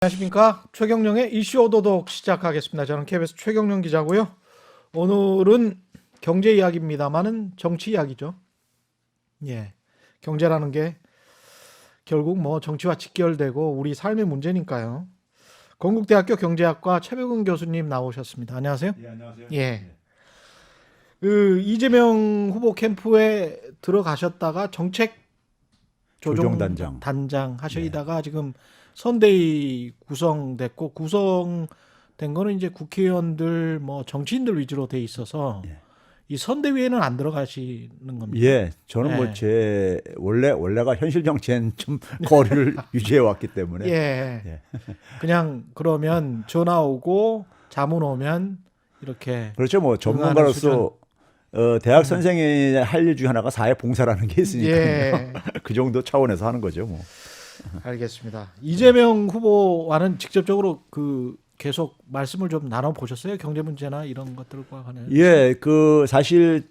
안녕하십니까. 최경영의 이슈 오도독 시작하겠습니다. 저는 KBS 최경영 기자고요. 오늘은 경제 이야기입니다만은 정치 이야기죠. 예, 경제라는 게 결국 뭐 정치와 직결되고 우리 삶의 문제니까요. 건국대학교 경제학과 최백운 교수님 나오셨습니다. 안녕하세요. 예, 안녕하세요. 예. 이재명 후보 캠프에 들어가셨다가 정책 조정단장 하시다가 지금 선대위 구성됐고, 구성된 거는 이제 국회의원들 뭐 정치인들 위주로 돼 있어서 이 선대위에는 안 들어가시는 겁니다. 예, 저는 뭐 제 원래가 현실 정치엔 좀 거리를 유지해 왔기 때문에 예. 그냥 그러면 전화 오고 자문 오면 이렇게 그렇죠. 뭐 전문가로서 대학 선생이 할 일 중에 하나가 사회 봉사라는 게 있으니까요. 그 정도 차원에서 하는 거죠, 뭐. 알겠습니다. 이재명 후보와는 직접적으로 계속 말씀을 좀 나눠 보셨어요? 경제 문제나 이런 것들과 관련. 예, 사실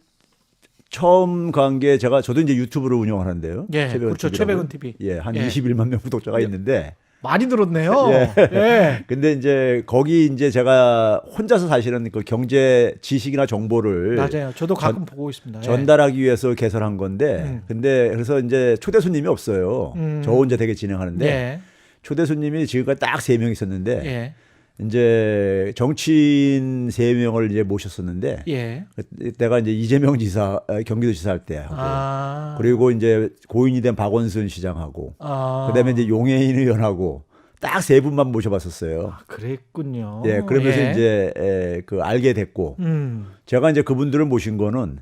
처음 간 게 저도 이제 유튜브를 운영하는데요. 예, 그렇죠. 최백운 TV. 예, 한 21만 명 구독자가 있는데. 많이 늘었네요. 예. 근데 이제 거기 이제 제가 혼자서 사실은 그 경제 지식이나 정보를 맞아요. 저도 가끔 보고 있습니다. 전달하기 위해서 개설한 건데, 근데 그래서 이제 초대 손님이 없어요. 저 혼자 되게 진행하는데 초대 손님이 지금까지 딱 3명 있었는데 이제 정치인 3명을 이제 모셨었는데 그때가 이제 이재명 지사 경기도지사 할 때 하고 그리고 이제 고인이 된 박원순 시장하고 그다음에 이제 용해인 의원하고 딱 3분만 모셔봤었어요. 그랬군요. 예, 그러면서 이제 알게 됐고 제가 이제 그분들을 모신 거는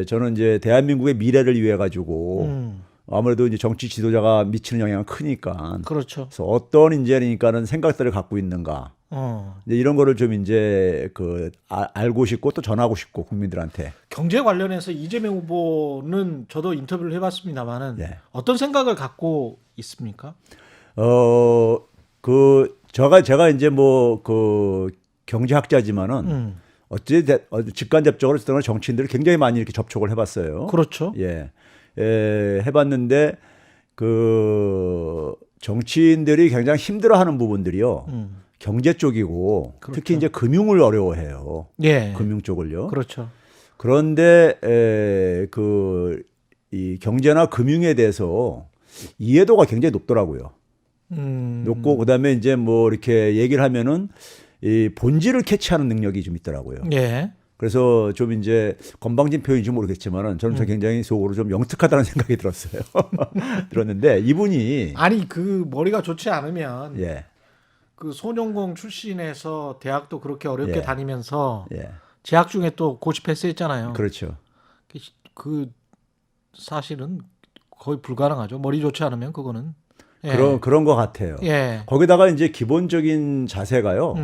저는 이제 대한민국의 미래를 위해 가지고 아무래도 이제 정치 지도자가 미치는 영향은 크니까. 그렇죠. 그래서 어떤 인재니까는 생각들을 갖고 있는가. 이제 이런 거를 좀 이제 알고 싶고 또 전하고 싶고 국민들한테. 경제 관련해서 이재명 후보는 저도 인터뷰를 해봤습니다만은 어떤 생각을 갖고 있습니까? 제가 이제 뭐 경제학자지만은 직간접적으로 정치인들을 굉장히 많이 이렇게 접촉을 해봤어요. 그렇죠. 해봤는데 정치인들이 굉장히 힘들어하는 부분들이요. 경제 쪽이고 그렇죠. 특히 이제 금융을 어려워해요. 금융 쪽을요. 그렇죠. 그런데 이 경제나 금융에 대해서 이해도가 굉장히 높더라고요. 높고 그다음에 이제 뭐 이렇게 얘기를 하면은 이 본질을 캐치하는 능력이 좀 있더라고요. 그래서 좀 이제 건방진 표현인지 모르겠지만은 저는 굉장히 속으로 좀 영특하다는 생각이 들었어요. 들었는데 이분이 아니 머리가 좋지 않으면 소년공 출신에서 대학도 그렇게 어렵게 다니면서 재학 중에 또 고시 패스했잖아요. 그렇죠. 사실은 거의 불가능하죠. 머리 좋지 않으면 그거는. 그런 것 같아요. 거기다가 이제 기본적인 자세가요.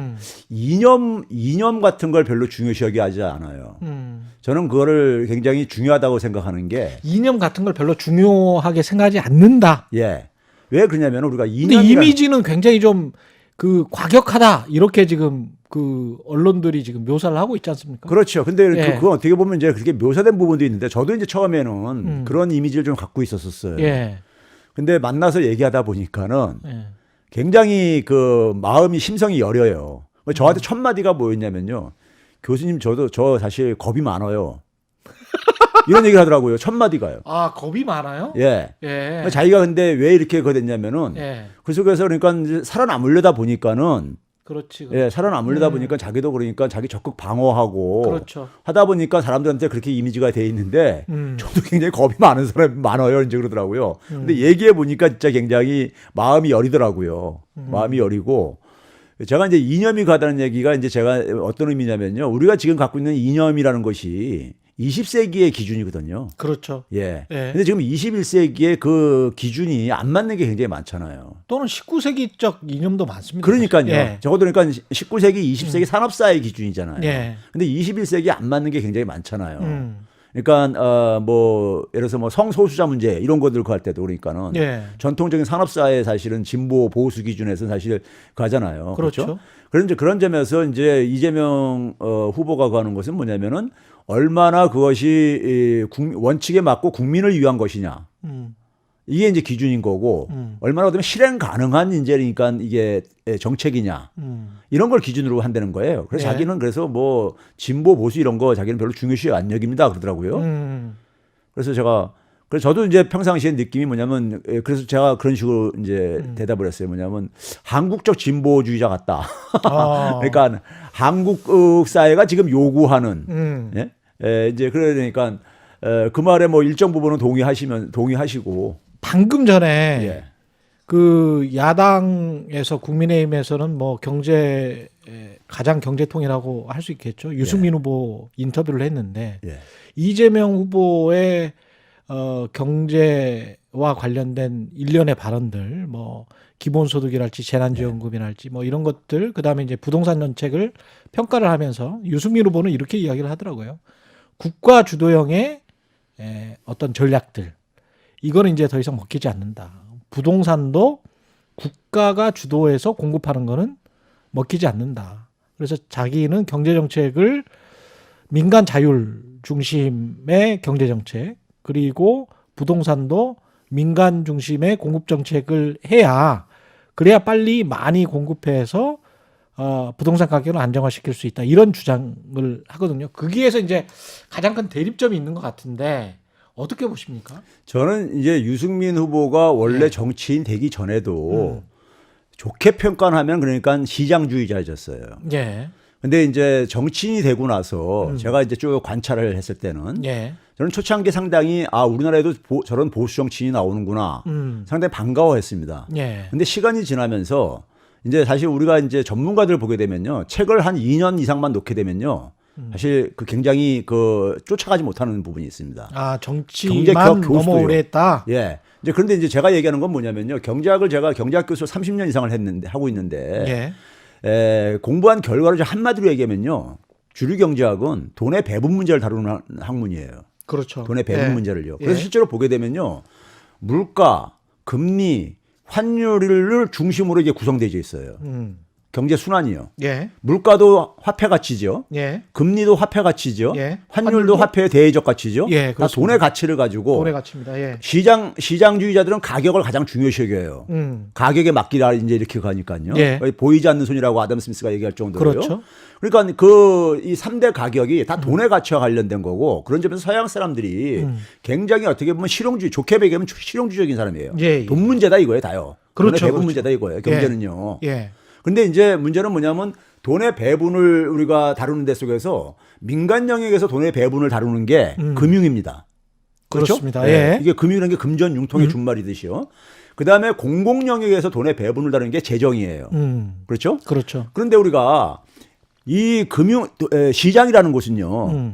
이념 같은 걸 별로 중요시하지 않아요. 저는 그거를 굉장히 중요하다고 생각하는 게 이념 같은 걸 별로 중요하게 생각하지 않는다. 왜 그러냐면 우리가 이미지는 굉장히 좀 과격하다 이렇게 지금 언론들이 지금 묘사를 하고 있지 않습니까? 그렇죠. 근데 그건 어떻게 보면 이제 그렇게 묘사된 부분도 있는데 저도 이제 처음에는 그런 이미지를 좀 갖고 있었어요. 근데 만나서 얘기하다 보니까는 굉장히 마음이 심성이 여려요. 저한테 첫 마디가 뭐였냐면요. 교수님 저 사실 겁이 많아요. 이런 얘기를 하더라고요. 첫 마디가요. 아, 겁이 많아요? 자기가 근데 왜 이렇게 됐냐면은 그 속에서 그러니까 이제 살아남으려다 보니까는 그렇지. 살아남으려다 보니까 자기도 그러니까 자기 적극 방어하고 그렇죠. 하다 보니까 사람들한테 그렇게 이미지가 돼 있는데 저도 굉장히 겁이 많은 사람이 많아요. 이제 그러더라고요. 근데 얘기해 보니까 진짜 굉장히 마음이 여리더라고요. 마음이 여리고 제가 이제 이념이 가다는 얘기가 이제 제가 어떤 의미냐면요. 우리가 지금 갖고 있는 이념이라는 것이 20세기의 기준이거든요. 그렇죠. 근데 지금 21세기의 그 기준이 안 맞는 게 굉장히 많잖아요. 또는 19세기적 이념도 많습니다. 그러니까요. 적어도 그러니까 19세기, 20세기 산업사회 기준이잖아요. 근데 21세기 안 맞는 게 굉장히 많잖아요. 그러니까 뭐 예를 들어서 뭐 성소수자 문제 이런 것들 할 때도 그러니까는 전통적인 산업사회 사실은 진보 보수 기준에서 사실 가잖아요. 그렇죠. 그런데 그런 점에서 이제 이재명 후보가 가는 것은 뭐냐면은 얼마나 그것이 원칙에 맞고 국민을 위한 것이냐. 이게 이제 기준인 거고 얼마나 되면 실행 가능한 이제 그러니까 이게 정책이냐 이런 걸 기준으로 한다는 거예요. 그래서 예. 자기는 그래서 뭐 진보 보수 이런 거 자기는 별로 중요시 안 여깁니다 그러더라고요. 그래서 저도 이제 평상시에 느낌이 뭐냐면 그래서 제가 그런 식으로 이제 대답을 했어요. 뭐냐면 한국적 진보주의자 같다. 그러니까 한국 사회가 지금 요구하는 예? 이제 그러니까 그 말에 뭐 일정 부분은 동의하시고 방금 전에 예. 그 야당에서 국민의힘에서는 뭐 가장 경제통이라고 할 수 있겠죠. 유승민 후보 인터뷰를 했는데 예. 이재명 후보의 경제와 관련된 일련의 발언들, 뭐 기본소득이랄지 재난지원금이랄지 뭐 이런 것들, 그다음에 이제 부동산 정책을 평가를 하면서 유승민 후보는 이렇게 이야기를 하더라고요. 국가 주도형의 어떤 전략들, 이거는 이제 더 이상 먹히지 않는다. 부동산도 국가가 주도해서 공급하는 거는 먹히지 않는다. 그래서 자기는 경제 정책을 민간 자율 중심의 경제 정책, 그리고 부동산도 민간 중심의 공급 정책을 해야, 그래야 빨리 많이 공급해서 부동산 가격을 안정화시킬 수 있다. 이런 주장을 하거든요. 거기에서 이제 가장 큰 대립점이 있는 것 같은데 어떻게 보십니까? 저는 이제 유승민 후보가 원래 정치인 되기 전에도 좋게 평가하면 그러니까 시장주의자였어요. 예. 근데 이제 정치인이 되고 나서 제가 이제 쭉 관찰을 했을 때는 저는 초창기 상당히 우리나라에도 저런 보수 정치인이 나오는구나 상당히 반가워했습니다. 근데 시간이 지나면서 이제 사실 우리가 이제 전문가들 보게 되면요, 책을 한 2년 이상만 놓게 되면요, 사실 그 굉장히 쫓아가지 못하는 부분이 있습니다. 정치만 너무 오래 했다. 예. 이제 그런데 이제 제가 얘기하는 건 뭐냐면요, 제가 경제학 교수 30년 이상을 하고 있는데 공부한 결과를 한마디로 얘기하면요, 주류 경제학은 돈의 배분 문제를 다루는 학문이에요. 그렇죠. 돈의 배분 문제를요. 그래서 실제로 보게 되면요, 물가, 금리, 환율을 중심으로 이게 구성되어 있어요. 경제 순환이요. 물가도 화폐 가치죠. 금리도 화폐 가치죠. 환율도 화폐의 대외적 가치죠. 다 돈의 가치를 가지고. 돈의 가치입니다. 시장주의자들은 가격을 가장 중요시 여겨요. 가격에 맡기라 이제 이렇게 가니까요. 보이지 않는 손이라고 아담 스미스가 얘기할 정도로요. 그렇죠. 그러니까 이 3대 가격이 다 돈의 가치와 관련된 거고, 그런 점에서 서양 사람들이 굉장히 어떻게 보면 좋게 얘기하면 실용주의적인 사람이에요. 돈 문제다 이거예요, 다요. 그렇죠. 돈의 배분 문제다 이거예요, 경제는요. 근데 이제 문제는 뭐냐면 돈의 배분을 우리가 다루는 데 속에서 민간 영역에서 돈의 배분을 다루는 게 금융입니다. 그렇죠? 그렇습니다. 이게 금융이라는 게 금전 융통의 준말이듯이요. 그다음에 공공 영역에서 돈의 배분을 다루는 게 재정이에요. 그렇죠? 그렇죠. 그런데 우리가 이 시장이라는 곳은요,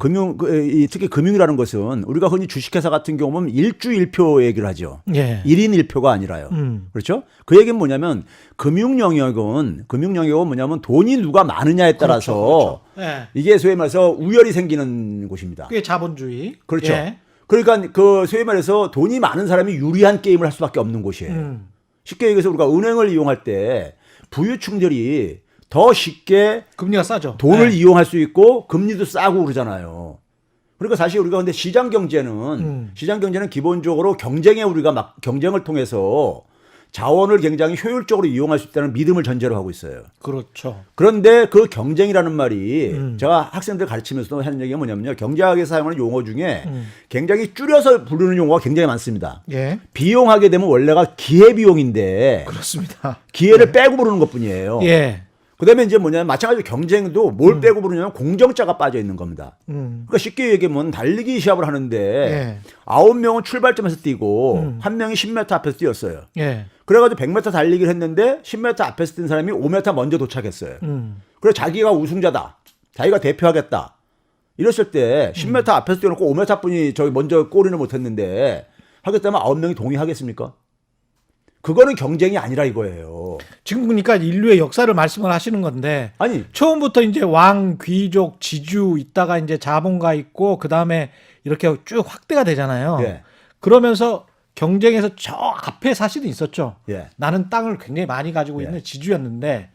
특히 금융이라는 것은 우리가 흔히 주식회사 같은 경우는 일주일표 얘기를 하죠. 1인 1표가 아니라요. 그렇죠? 그 얘기는 뭐냐면 금융 영역은 뭐냐면 돈이 누가 많으냐에 따라서 이게 소위 말해서 우열이 생기는 곳입니다. 그게 자본주의. 그렇죠. 그러니까 소위 말해서 돈이 많은 사람이 유리한 게임을 할 수밖에 없는 곳이에요. 쉽게 얘기해서 우리가 은행을 이용할 때 부유층들이 더 쉽게 금리가 싸죠. 돈을 이용할 수 있고 금리도 싸고 그러잖아요. 그러니까 사실 우리가 근데 시장 경제는 기본적으로 경쟁을 통해서 자원을 굉장히 효율적으로 이용할 수 있다는 믿음을 전제로 하고 있어요. 그렇죠. 그런데 그 경쟁이라는 말이 제가 학생들 가르치면서도 하는 얘기가 뭐냐면요, 경제학에서 사용하는 용어 중에 굉장히 줄여서 부르는 용어가 굉장히 많습니다. 비용하게 되면 원래가 기회비용인데 그렇습니다. 기회를 빼고 부르는 것뿐이에요. 그다음에 이제 뭐냐면 마찬가지로 경쟁도 뭘 빼고 부르냐면 공정자가 빠져 있는 겁니다. 그러니까 쉽게 얘기하면 달리기 시합을 하는데 9명은 출발점에서 뛰고 1명이 10m 앞에서 뛰었어요. 그래가지고 100m 달리기를 했는데 10m 앞에서 뛴 사람이 5m 먼저 도착했어요. 그래서 자기가 우승자다, 자기가 대표하겠다 이랬을 때 10m 앞에서 뛰어놓고 5m 분이 저기 먼저 골인을 못했는데 하겠다면 9명이 동의하겠습니까? 그거는 경쟁이 아니라 이거예요. 지금 그러니까 인류의 역사를 말씀을 하시는 건데, 아니 처음부터 이제 왕, 귀족, 지주 있다가 이제 자본가 있고 그 다음에 이렇게 쭉 확대가 되잖아요. 그러면서 경쟁에서 저 앞에 사실은 있었죠. 나는 땅을 굉장히 많이 가지고 있는 지주였는데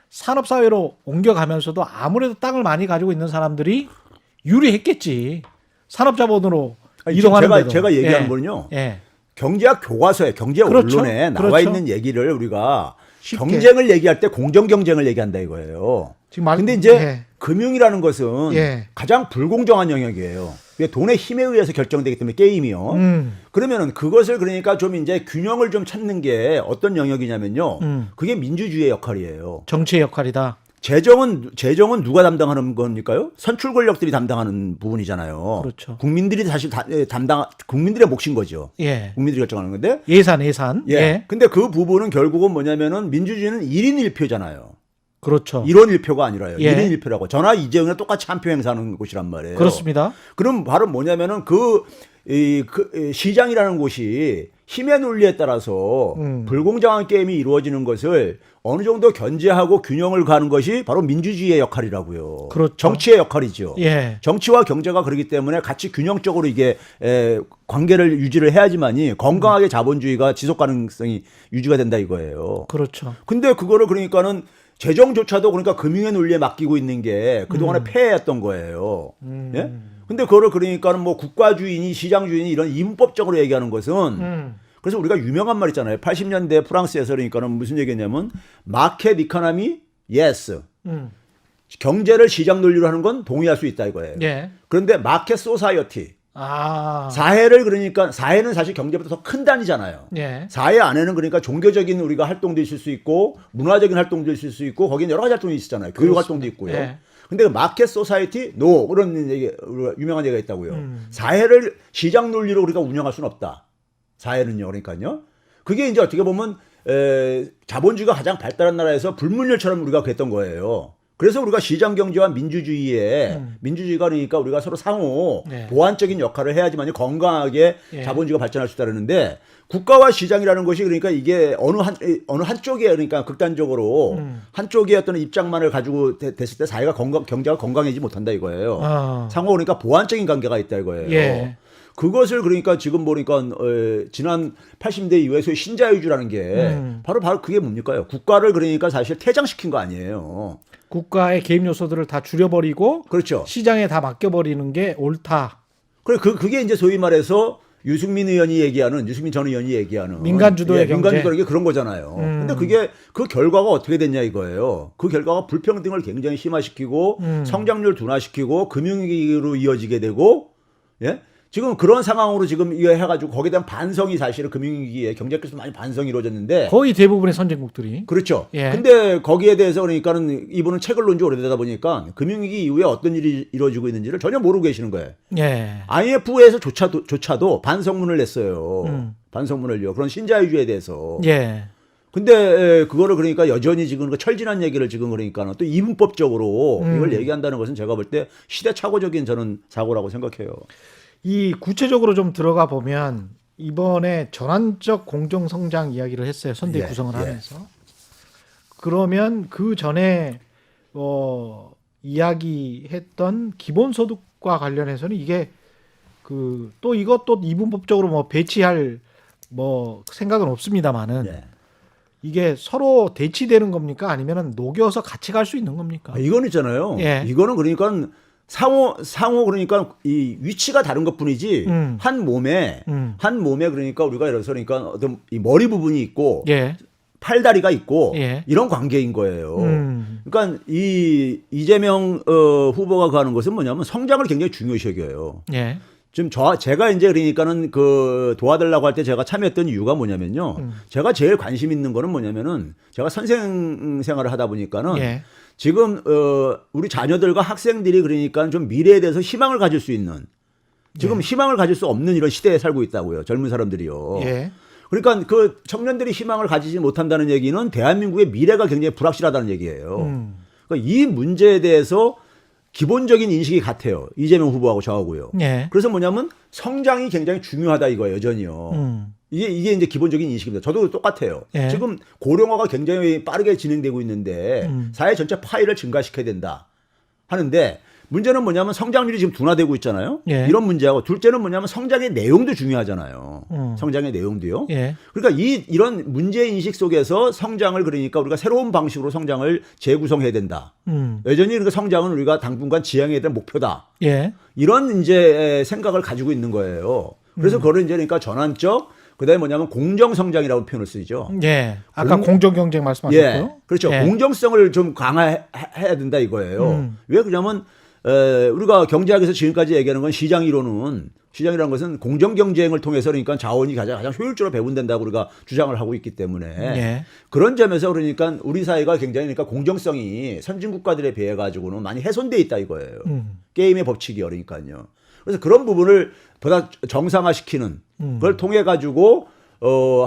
산업사회로 옮겨가면서도 아무래도 땅을 많이 가지고 있는 사람들이 유리했겠지. 산업자본으로 이동하는 데도. 제가 얘기하는 거는요. 경제학 교과서에 경제 그렇죠. 언론에 나와 그렇죠. 있는 얘기를 우리가 쉽게. 경쟁을 얘기할 때 공정 경쟁을 얘기한다 이거예요. 근데 이제 예. 금융이라는 것은 예. 가장 불공정한 영역이에요. 왜 돈의 힘에 의해서 결정되기 때문에 게임이요. 그러면은 그것을 그러니까 좀 이제 균형을 좀 찾는 게 어떤 영역이냐면요. 그게 민주주의의 역할이에요. 정치의 역할이다. 재정은 누가 담당하는 겁니까요? 선출 권력들이 담당하는 부분이잖아요. 그렇죠. 국민들이 사실 국민들의 몫인 거죠. 예. 국민들이 결정하는 건데. 예산. 예. 예. 근데 그 부분은 결국은 뭐냐면은 민주주의는 1인 1표잖아요. 그렇죠. 1원 1표가 아니라요. 예. 1인 1표라고. 저나 이재용이랑 똑같이 한 표 행사하는 곳이란 말이에요. 그렇습니다. 그럼 바로 뭐냐면은 시장이라는 곳이 힘의 논리에 따라서 불공정한 게임이 이루어지는 것을 어느 정도 견제하고 균형을 가는 것이 바로 민주주의의 역할이라고요. 그렇죠. 정치의 역할이죠. 예. 정치와 경제가 그렇기 때문에 같이 균형적으로 이게 관계를 유지를 해야지만이 건강하게 자본주의가 지속 가능성이 유지가 된다 이거예요. 그렇죠. 근데 그거를 그러니까는 재정조차도 그러니까 금융의 논리에 맡기고 있는 게 그동안에 폐해였던 거예요. 예? 근데 그거를 그러니까는 뭐 국가주의니 시장주의니 이런 이분법적으로 얘기하는 것은 그래서 우리가 유명한 말 있잖아요. 80년대 프랑스에서 그러니까는 무슨 얘기냐면 마켓 이코노미 예스. 경제를 시장 논리로 하는 건 동의할 수 있다 이거예요. 예. 그런데 마켓 소사이어티 아. 사회를 그러니까 사회는 사실 경제보다 더 큰 단위잖아요. 예. 사회 안에는 그러니까 종교적인 우리가 활동도 있을 수 있고 문화적인 활동도 있을 수 있고 거기는 여러 가지 활동이 있잖아요. 교육 활동도 있고요. 예. 근데 마켓 소사이티 노 그런 얘기 우리가 유명한 얘기가 있다고요. 사회를 시장 논리로 우리가 운영할 수는 없다. 사회는요. 그러니까요. 그게 이제 어떻게 보면 자본주의가 가장 발달한 나라에서 불문율처럼 우리가 그랬던 거예요. 그래서 우리가 시장 경제와 민주주의가 그러니까 우리가 서로 상호 네. 보완적인 역할을 해야지만 건강하게 예. 자본주의가 발전할 수 있다는데 국가와 시장이라는 것이 그러니까 이게 어느 한쪽에 그러니까 극단적으로 한쪽의 어떤 입장만을 가지고 됐을 때 사회가 경제가 건강해지지 못한다 이거예요. 상호 그러니까 보완적인 관계가 있다 이거예요. 예. 그것을 그러니까 지금 보니까 지난 80대 이후에 소위 신자유주의라는 게 바로 그게 뭡니까요? 국가를 그러니까 사실 퇴장시킨 거 아니에요. 국가의 개입 요소들을 다 줄여버리고 그렇죠. 시장에 다 맡겨버리는 게 옳다. 그게 이제 소위 말해서 유승민 전 의원이 얘기하는 민간주도의 경제. 민간주도라는 게 그런 거잖아요. 근데 그게 그 결과가 어떻게 됐냐 이거예요. 그 결과가 불평등을 굉장히 심화시키고 성장률 둔화시키고 금융위기로 이어지게 되고 예? 지금 그런 상황으로 지금 이거 해가지고 거기에 대한 반성이 사실은 금융위기에 경제학에서 많이 반성이 이루어졌는데 거의 대부분의 선진국들이. 그렇죠. 예. 근데 거기에 대해서 그러니까는 이분은 책을 논 지 오래되다 보니까 금융위기 이후에 어떤 일이 이루어지고 있는지를 전혀 모르고 계시는 거예요. 예. IMF에서조차도 반성문을 냈어요. 반성문을요. 그런 신자유주의에 대해서. 예. 근데 그거를 그러니까 여전히 지금 그 철진한 얘기를 지금 그러니까 또 이분법적으로 이걸 얘기한다는 것은 제가 볼 때 시대착오적인 저는 사고라고 생각해요. 이 구체적으로 좀 들어가 보면 이번에 전환적 공정 성장 이야기를 했어요. 선대 예, 구성을 예. 하면서. 그러면 그 전에 이야기했던 기본소득과 관련해서는 이게 또 이것도 이분법적으로 뭐 배치할 뭐 생각은 없습니다만은 예. 이게 서로 대치되는 겁니까? 아니면은 녹여서 같이 갈 수 있는 겁니까? 이건 있잖아요. 예. 이거는 그러니까 상호 그러니까 이 위치가 다른 것뿐이지 한 몸에 그러니까 우리가 예를 들어서 그러니까 어떤 이 머리 부분이 있고 예. 팔다리가 있고 예. 이런 관계인 거예요. 그러니까 이 이재명 후보가 하는 것은 뭐냐면 성장을 굉장히 중요시 여겨요. 예. 지금 제가 이제 그러니까는 도와달라고 할 때 제가 참여했던 이유가 뭐냐면요. 제가 제일 관심 있는 거는 뭐냐면은 제가 선생 생활을 하다 보니까는 예. 지금 우리 자녀들과 학생들이 그러니까 좀 미래에 대해서 희망을 가질 수 있는 지금 희망을 가질 수 없는 이런 시대에 살고 있다고요. 젊은 사람들이요. 예. 그러니까 그 청년들이 희망을 가지지 못한다는 얘기는 대한민국의 미래가 굉장히 불확실하다는 얘기예요. 그러니까 이 문제에 대해서 기본적인 인식이 같아요. 이재명 후보하고 저하고요. 예. 그래서 뭐냐면 성장이 굉장히 중요하다 이거예요. 여전히요. 이게 이제 기본적인 인식입니다. 저도 똑같아요. 예. 지금 고령화가 굉장히 빠르게 진행되고 있는데 사회 전체 파이를 증가시켜야 된다 하는데 문제는 뭐냐면 성장률이 지금 둔화되고 있잖아요. 예. 이런 문제하고 둘째는 뭐냐면 성장의 내용도 중요하잖아요. 성장의 내용도요. 예. 그러니까 이런 문제 인식 속에서 성장을 그러니까 우리가 새로운 방식으로 성장을 재구성해야 된다. 여전히 그러니까 성장은 우리가 당분간 지향해야 될 목표다. 예. 이런 이제 생각을 가지고 있는 거예요. 그래서 그걸 이제 그러니까 전환적 그다음에 뭐냐면 공정성장이라고 표현을 쓰죠. 예. 아까 공정경쟁 말씀하셨고요. 예. 그렇죠. 예. 공정성을 좀 강화해야 된다 이거예요. 왜 그러냐면 우리가 경제학에서 지금까지 얘기하는 건 시장 이론은 시장이라는 것은 공정 경쟁을 통해서 그러니까 자원이 가장 효율적으로 배분된다고 우리가 주장을 하고 있기 때문에 예. 그런 점에서 그러니까 우리 사회가 굉장히 그러니까 공정성이 선진 국가들에 비해 가지고는 많이 훼손돼 있다 이거예요. 게임의 법칙이 그러니까요. 그래서 그런 부분을 보다 정상화시키는 그걸 통해 가지고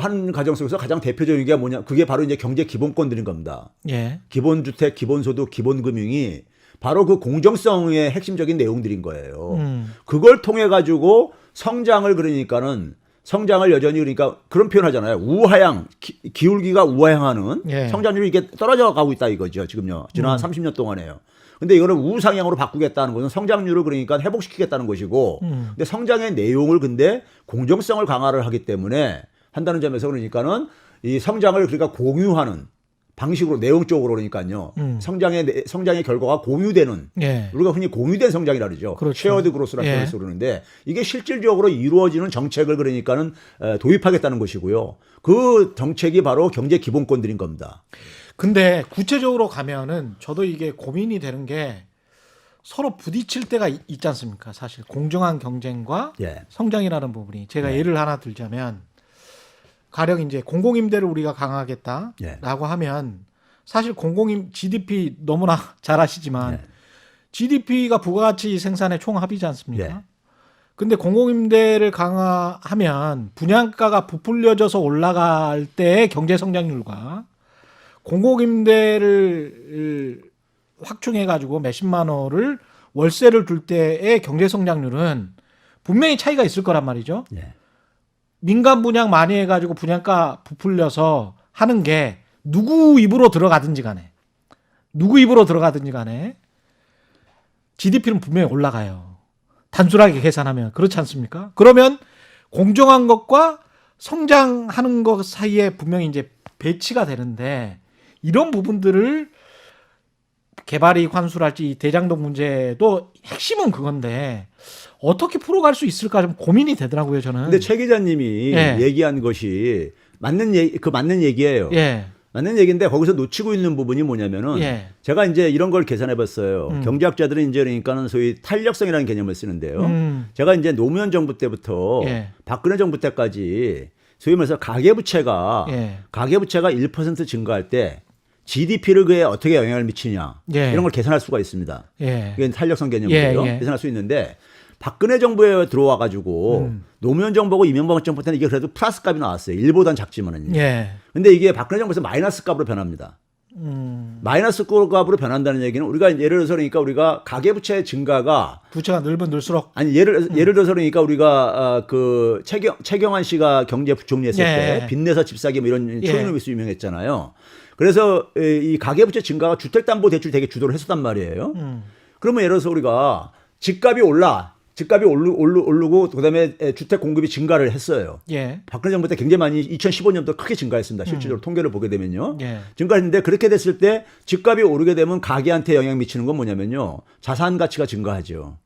한 가정 속에서 가장 대표적인 게 뭐냐? 그게 바로 이제 경제 기본권들인 겁니다. 예. 기본주택, 기본소득, 기본금융이 바로 그 공정성의 핵심적인 내용들인 거예요. 그걸 통해 가지고 성장을 그러니까는 성장을 여전히 그러니까 그런 표현 하잖아요. 우하향, 기울기가 우하향하는 예. 성장률이 이게 떨어져 가고 있다 이거죠. 지금요. 지난 30년 동안에요. 근데 이거를 우상향으로 바꾸겠다는 것은 성장률을 그러니까 회복시키겠다는 것이고 근데 성장의 내용을 근데 공정성을 강화를 하기 때문에 한다는 점에서 그러니까는 이 성장을 그러니까 공유하는 방식으로 내용적으로 그러니까요. 성장의 결과가 공유되는 예. 우리가 흔히 공유된 성장이라 그러죠. 그렇죠. 쉐어드 그로스라는 표현을 쓰는데 이게 실질적으로 이루어지는 정책을 그러니까는 도입하겠다는 것이고요. 그 정책이 바로 경제 기본권들인 겁니다. 근데 구체적으로 가면은 저도 이게 고민이 되는 게 서로 부딪힐 때가 있지 않습니까? 사실 공정한 경쟁과 예. 성장이라는 부분이 제가 네. 예를 하나 들자면 가령 이제 공공임대를 우리가 강화하겠다라고 예. 하면 사실 공공임 GDP 너무나 잘 아시지만 예. GDP가 부가가치 생산의 총합이지 않습니까? 예. 근데 공공임대를 강화하면 분양가가 부풀려져서 올라갈 때의 경제 성장률과 공공임대를 확충해 가지고 몇십만 원을 월세를 줄 때의 경제 성장률은 분명히 차이가 있을 거란 말이죠. 예. 민간 분양 많이 해 가지고 분양가 부풀려서 하는 게 누구 입으로 들어가든지 간에 GDP는 분명히 올라가요. 단순하게 계산하면 그렇지 않습니까? 그러면 공정한 것과 성장하는 것 사이에 분명히 이제 배치가 되는데 이런 부분들을 개발이익 환수랄지 대장동 문제도 핵심은 그건데 어떻게 풀어갈 수 있을까 좀 고민이 되더라고요 저는. 근데 최 기자님이 예. 얘기한 것이 맞는 얘기예요. 예. 맞는 얘기인데 거기서 놓치고 있는 부분이 뭐냐면은 예. 제가 이제 이런 걸 계산해 봤어요. 경제학자들은 이제 그러니까는 소위 탄력성이라는 개념을 쓰는데요. 제가 이제 노무현 정부 때부터 예. 박근혜 정부 때까지 소위 말해서 가계부채가 예. 1% 증가할 때 GDP를 그에 어떻게 영향을 미치냐 예. 이런 걸 계산할 수가 있습니다. 예. 이게 탄력성 개념이에요. 예. 예. 계산할 수 있는데 박근혜 정부에 들어와 가지고 노무현 정부하고 이명박 정부 때는 이게 그래도 플러스 값이 나왔어요. 1보단 작지만은요. 예. 근데 이게 박근혜 정부에서 마이너스 값으로 변합니다. 마이너스 값으로 변한다는 얘기는 우리가 예를 들어서 그러니까 우리가 가계부채 증가가 부채가 늘면 늘수록 아니 예를 들어서 그러니까 우리가 그 최경환 씨가 경제부총리 했을 예. 때 빚내서 집 사기 뭐 이런 예. 초능력이 유명했잖아요. 그래서 이 가계부채 증가가 주택담보대출 되게 주도를 했었단 말이에요. 그러면 예를 들어서 우리가 집값이 오르고 그다음에 주택 공급이 증가를 했어요. 예. 박근혜 정부 때 굉장히 많이 2015년부터 크게 증가했습니다. 실질적으로 통계를 보게 되면요. 예. 증가했는데 그렇게 됐을 때 집값이 오르게 되면 가계한테 영향 미치는 건 뭐냐면요. 자산 가치가 증가하죠.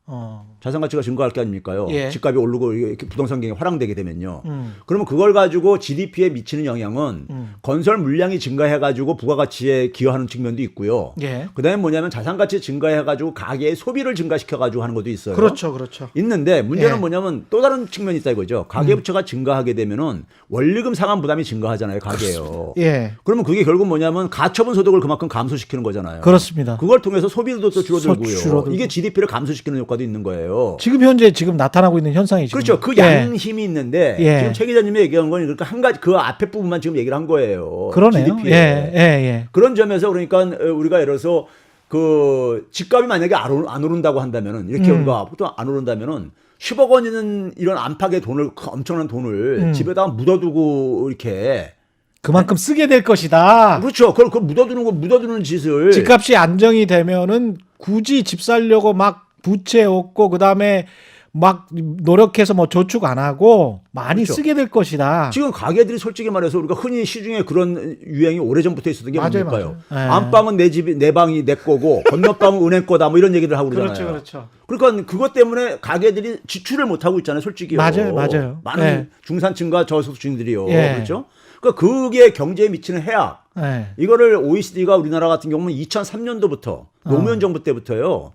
자산 가치가 증가할 게 아닙니까요? 예. 집값이 오르고 이렇게 부동산 경기 화랑되게 되면요. 그러면 그걸 가지고 GDP에 미치는 영향은 건설 물량이 증가해 가지고 부가가치에 기여하는 측면도 있고요. 예. 그다음에 뭐냐면 자산 가치 증가해 가지고 가계의 소비를 증가시켜 가지고 하는 것도 있어요. 그렇죠. 그렇죠. 있는데 문제는 예. 뭐냐면 또 다른 측면이 있다 이거죠. 가계부채가 증가하게 되면은 원리금 상환 부담이 증가하잖아요. 가계요. 예. 그러면 그게 결국 뭐냐면 가처분 소득을 그만큼 감소시키는 거잖아요. 그렇습니다. 그걸 통해서 소비도 또 줄어들고요. 줄어들고. 이게 GDP를 감소시키는 효과도 있는 거예요. 지금 현재 나타나고 있는 현상이죠. 그렇죠. 그 양 힘이 있는데 예. 지금 최 기자님이 얘기한 건 그러니까 한 가지 그 앞에 부분만 지금 얘기를 한 거예요. 그러네요. GDP에. 예. 그런 점에서 그러니까 우리가 예를 들어서 그 집값이 만약에 안 오른다고 한다면은 이렇게 우리가 보통 안 오른다면은 10억 원 있는 이런 안팎의 돈을 엄청난 돈을 집에다가 묻어두고 이렇게 그만큼 쓰게 될 것이다. 그렇죠. 그걸 묻어두는 짓을 집값이 안정이 되면은 굳이 집 살려고 막 부채 얻고 그다음에 막 노력해서 뭐 저축 안 하고 많이 그렇죠. 쓰게 될 것이다. 지금 가게들이 솔직히 말해서 우리가 흔히 시중에 그런 유행이 오래전부터 있었던 게 뭡니까요? 맞아요. 안방은 내 집이 내 방이 내 거고 건너방은 은행 거다 뭐 이런 얘기를 하고 그러잖아요. 그렇죠. 그러니까 그것 때문에 가게들이 지출을 못 하고 있잖아요, 솔직히요. 맞아요. 많은 네. 중산층과 저소득층들이요. 예. 그렇죠? 그러니까 그게 경제에 미치는 해악. 네. 이거를 OECD가 우리나라 같은 경우는 2003년도부터 노무현 정부 때부터요.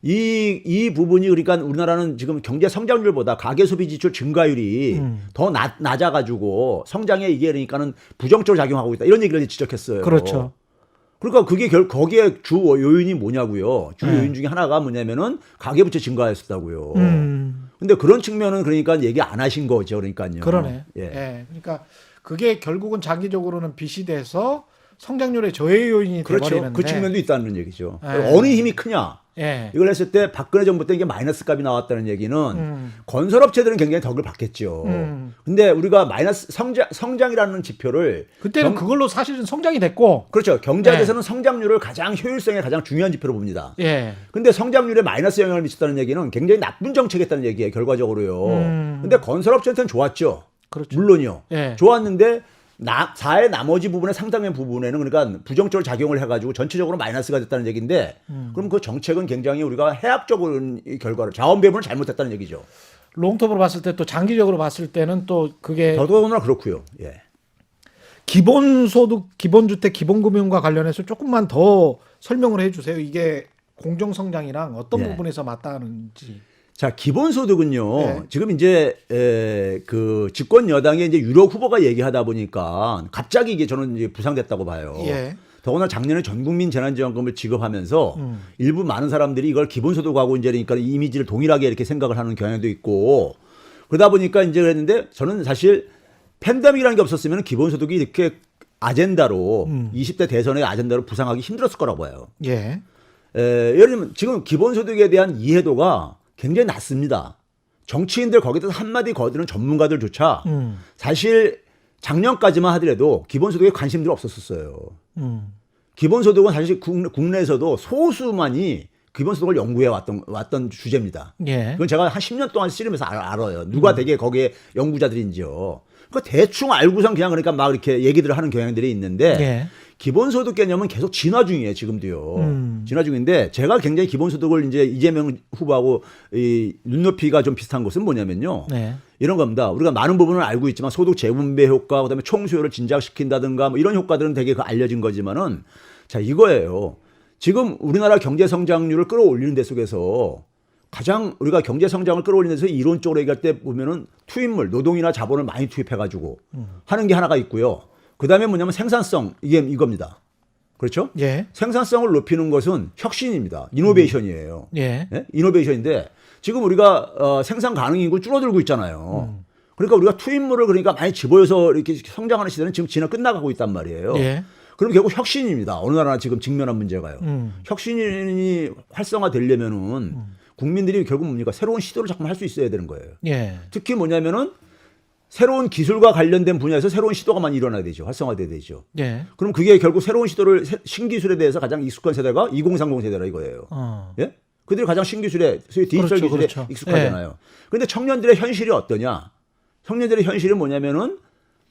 이 부분이 그러니까 우리나라는 지금 경제 성장률보다 가계 소비 지출 증가율이 더 낮아가지고 성장에 이게 그러니까는 부정적으로 작용하고 있다 이런 얘기를 지적했어요. 그렇죠. 그러니까 그게 거기에 주 요인이 뭐냐고요. 주 요인 중에 하나가 뭐냐면은 가계부채 증가했었다고요. 근데 그런 측면은 그러니까 얘기 안 하신 거죠. 그러니까요. 그러네. 예. 예. 그러니까 그게 결국은 장기적으로는 빚이 돼서 성장률의 저해 요인이 그렇죠. 돼버리는데. 그 측면도 있다는 얘기죠. 예. 어느 힘이 크냐. 예. 이걸 했을 때 박근혜 정부 때 이게 마이너스 값이 나왔다는 얘기는 건설업체들은 굉장히 덕을 받겠죠. 근데 우리가 마이너스 성장이라는 지표를 그때는 그걸로 사실은 성장이 됐고. 그렇죠. 경제학에서는 성장률을 가장 효율성에 가장 중요한 지표로 봅니다. 예. 근데 성장률에 마이너스 영향을 미쳤다는 얘기는 굉장히 나쁜 정책이었다는 얘기예요. 결과적으로요. 근데 건설업체한테는 좋았죠. 그렇죠. 물론이요. 예. 좋았는데 사회 나머지 부분의 상당한 부분에는 그러니까 부정적으로 작용을 해가지고 전체적으로 마이너스가 됐다는 얘기인데 그럼 그 정책은 굉장히 우리가 해악적인 결과를 자원 배분을 잘못했다는 얘기죠. 롱톱으로 봤을 때 또 장기적으로 봤을 때는 또 그게 더더구나 그렇고요. 예. 기본소득, 기본주택, 기본금융과 관련해서 조금만 더 설명을 해주세요. 이게 공정성장이랑 어떤 예. 부분에서 맞닿는지. 자, 기본소득은요. 네. 지금 이제 그 집권 여당의 이제 유력 후보가 얘기하다 보니까 갑자기 이게 저는 이제 부상됐다고 봐요. 예. 더구나 작년에 전국민 재난지원금을 지급하면서 일부 많은 사람들이 이걸 기본소득하고 이제 그러니까 이미지를 동일하게 이렇게 생각을 하는 경향도 있고 그러다 보니까 이제 그랬는데 저는 사실 팬데믹이라는 게 없었으면 기본소득이 이렇게 아젠다로 20대 대선의 아젠다로 부상하기 힘들었을 거라고 봐요. 예. 예를 들면 지금 기본소득에 대한 이해도가 굉장히 낮습니다. 정치인들 거기다 한마디 거드는 전문가들조차 사실 작년까지만 하더라도 기본소득에 관심들이 없었어요. 기본소득은 사실 국내에서도 소수만이 기본소득을 연구해 왔던 주제입니다. 예. 그건 제가 한 10년 동안 씨름해서 알아요. 누가 되게 거기에 연구자들인지요. 그러니까 대충 알고선 그냥 그러니까 막 이렇게 얘기들을 하는 경향들이 있는데 예. 기본소득 개념은 계속 진화 중이에요, 지금도요. 진화 중인데 제가 굉장히 기본소득을 이제 이재명 후보하고 이 눈높이가 좀 비슷한 것은 뭐냐면요. 네. 이런 겁니다. 우리가 많은 부분을 알고 있지만 소득 재분배 효과, 그다음에 총수요를 진작시킨다든가 뭐 이런 효과들은 되게 알려진 거지만은 자, 이거예요. 지금 우리나라 경제 성장률을 끌어올리는 데 속에서 가장 우리가 경제 성장을 끌어올리는 데서 이론적으로 얘기할 때 보면은 투입물, 노동이나 자본을 많이 투입해가지고 하는 게 하나가 있고요. 그 다음에 뭐냐면 생산성, 이게 이겁니다. 그렇죠? 예. 생산성을 높이는 것은 혁신입니다. 이노베이션이에요. 예. 네? 이노베이션인데 지금 우리가 생산 가능 인구 줄어들고 있잖아요. 그러니까 우리가 투입물을 그러니까 많이 집어여서 이렇게 성장하는 시대는 지금 지나 끝나가고 있단 말이에요. 예. 그럼 결국 혁신입니다. 어느 나라나 지금 직면한 문제가요. 혁신이 활성화되려면은 국민들이 결국 뭡니까? 새로운 시도를 자꾸 할 수 있어야 되는 거예요. 예. 특히 뭐냐면은 새로운 기술과 관련된 분야에서 새로운 시도가 많이 일어나야 되죠. 활성화돼야 되죠. 예. 그럼 그게 결국 새로운 시도를 신기술에 대해서 가장 익숙한 세대가 2030 세대라 이거예요. 예? 그들이 가장 신기술에 소위 디지털 그렇죠, 기술에 그렇죠. 익숙하잖아요. 그런데 청년들의 현실이 어떠냐? 청년들의 현실은 뭐냐면은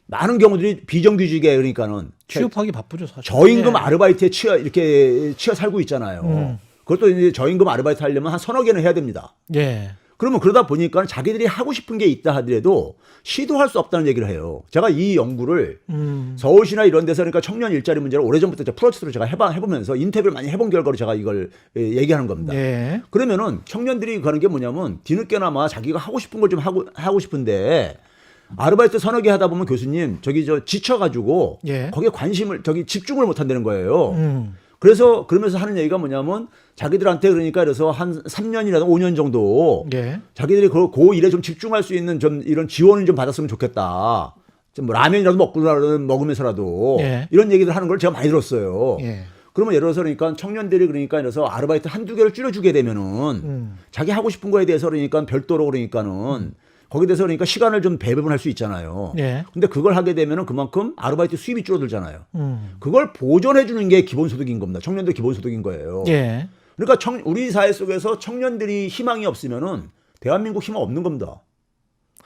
많은 경우들이 비정규직에 그러니까는 취업하기 바쁘죠, 사실. 저임금 예. 아르바이트에 치여 살고 있잖아요. 그것도 이제 저임금 아르바이트 하려면 한 서너 개는 해야 됩니다. 예. 그러면 그러다 보니까 자기들이 하고 싶은 게 있다 하더라도 시도할 수 없다는 얘기를 해요. 제가 이 연구를 서울시나 이런 데서 그러니까 청년 일자리 문제를 오래전부터 프로젝트로 제가 해보면서 인터뷰를 많이 해본 결과로 제가 이걸 얘기하는 겁니다. 예. 그러면은 청년들이 가는 게 뭐냐면 뒤늦게나마 자기가 하고 싶은 걸 좀 하고 싶은데 아르바이트 서너 개 하다 보면 교수님 지쳐가지고 예. 거기에 관심을 집중을 못 한다는 거예요. 그래서 그러면서 하는 얘기가 뭐냐면 자기들한테 그러니까 그래서 한 3년이라도 5년 정도 예. 자기들이 그 일에 좀 집중할 수 있는 좀 이런 지원을 좀 받았으면 좋겠다. 좀 뭐 라면이라도 먹으면서라도 예. 이런 얘기를 하는 걸 제가 많이 들었어요. 예. 그러면 예를 들어서 그러니까 청년들이 그러니까 그래서 아르바이트 한두 개를 줄여주게 되면은 자기 하고 싶은 거에 대해서 그러니까 별도로 그러니까는 거기에 대해서 그러니까 시간을 좀 배분할 수 있잖아요. 예. 근데 그걸 하게 되면은 그만큼 아르바이트 수입이 줄어들잖아요. 그걸 보존해 주는 게 기본소득인 겁니다. 청년들 기본소득인 거예요. 예. 그러니까 우리 사회 속에서 청년들이 희망이 없으면은 대한민국 희망 없는 겁니다.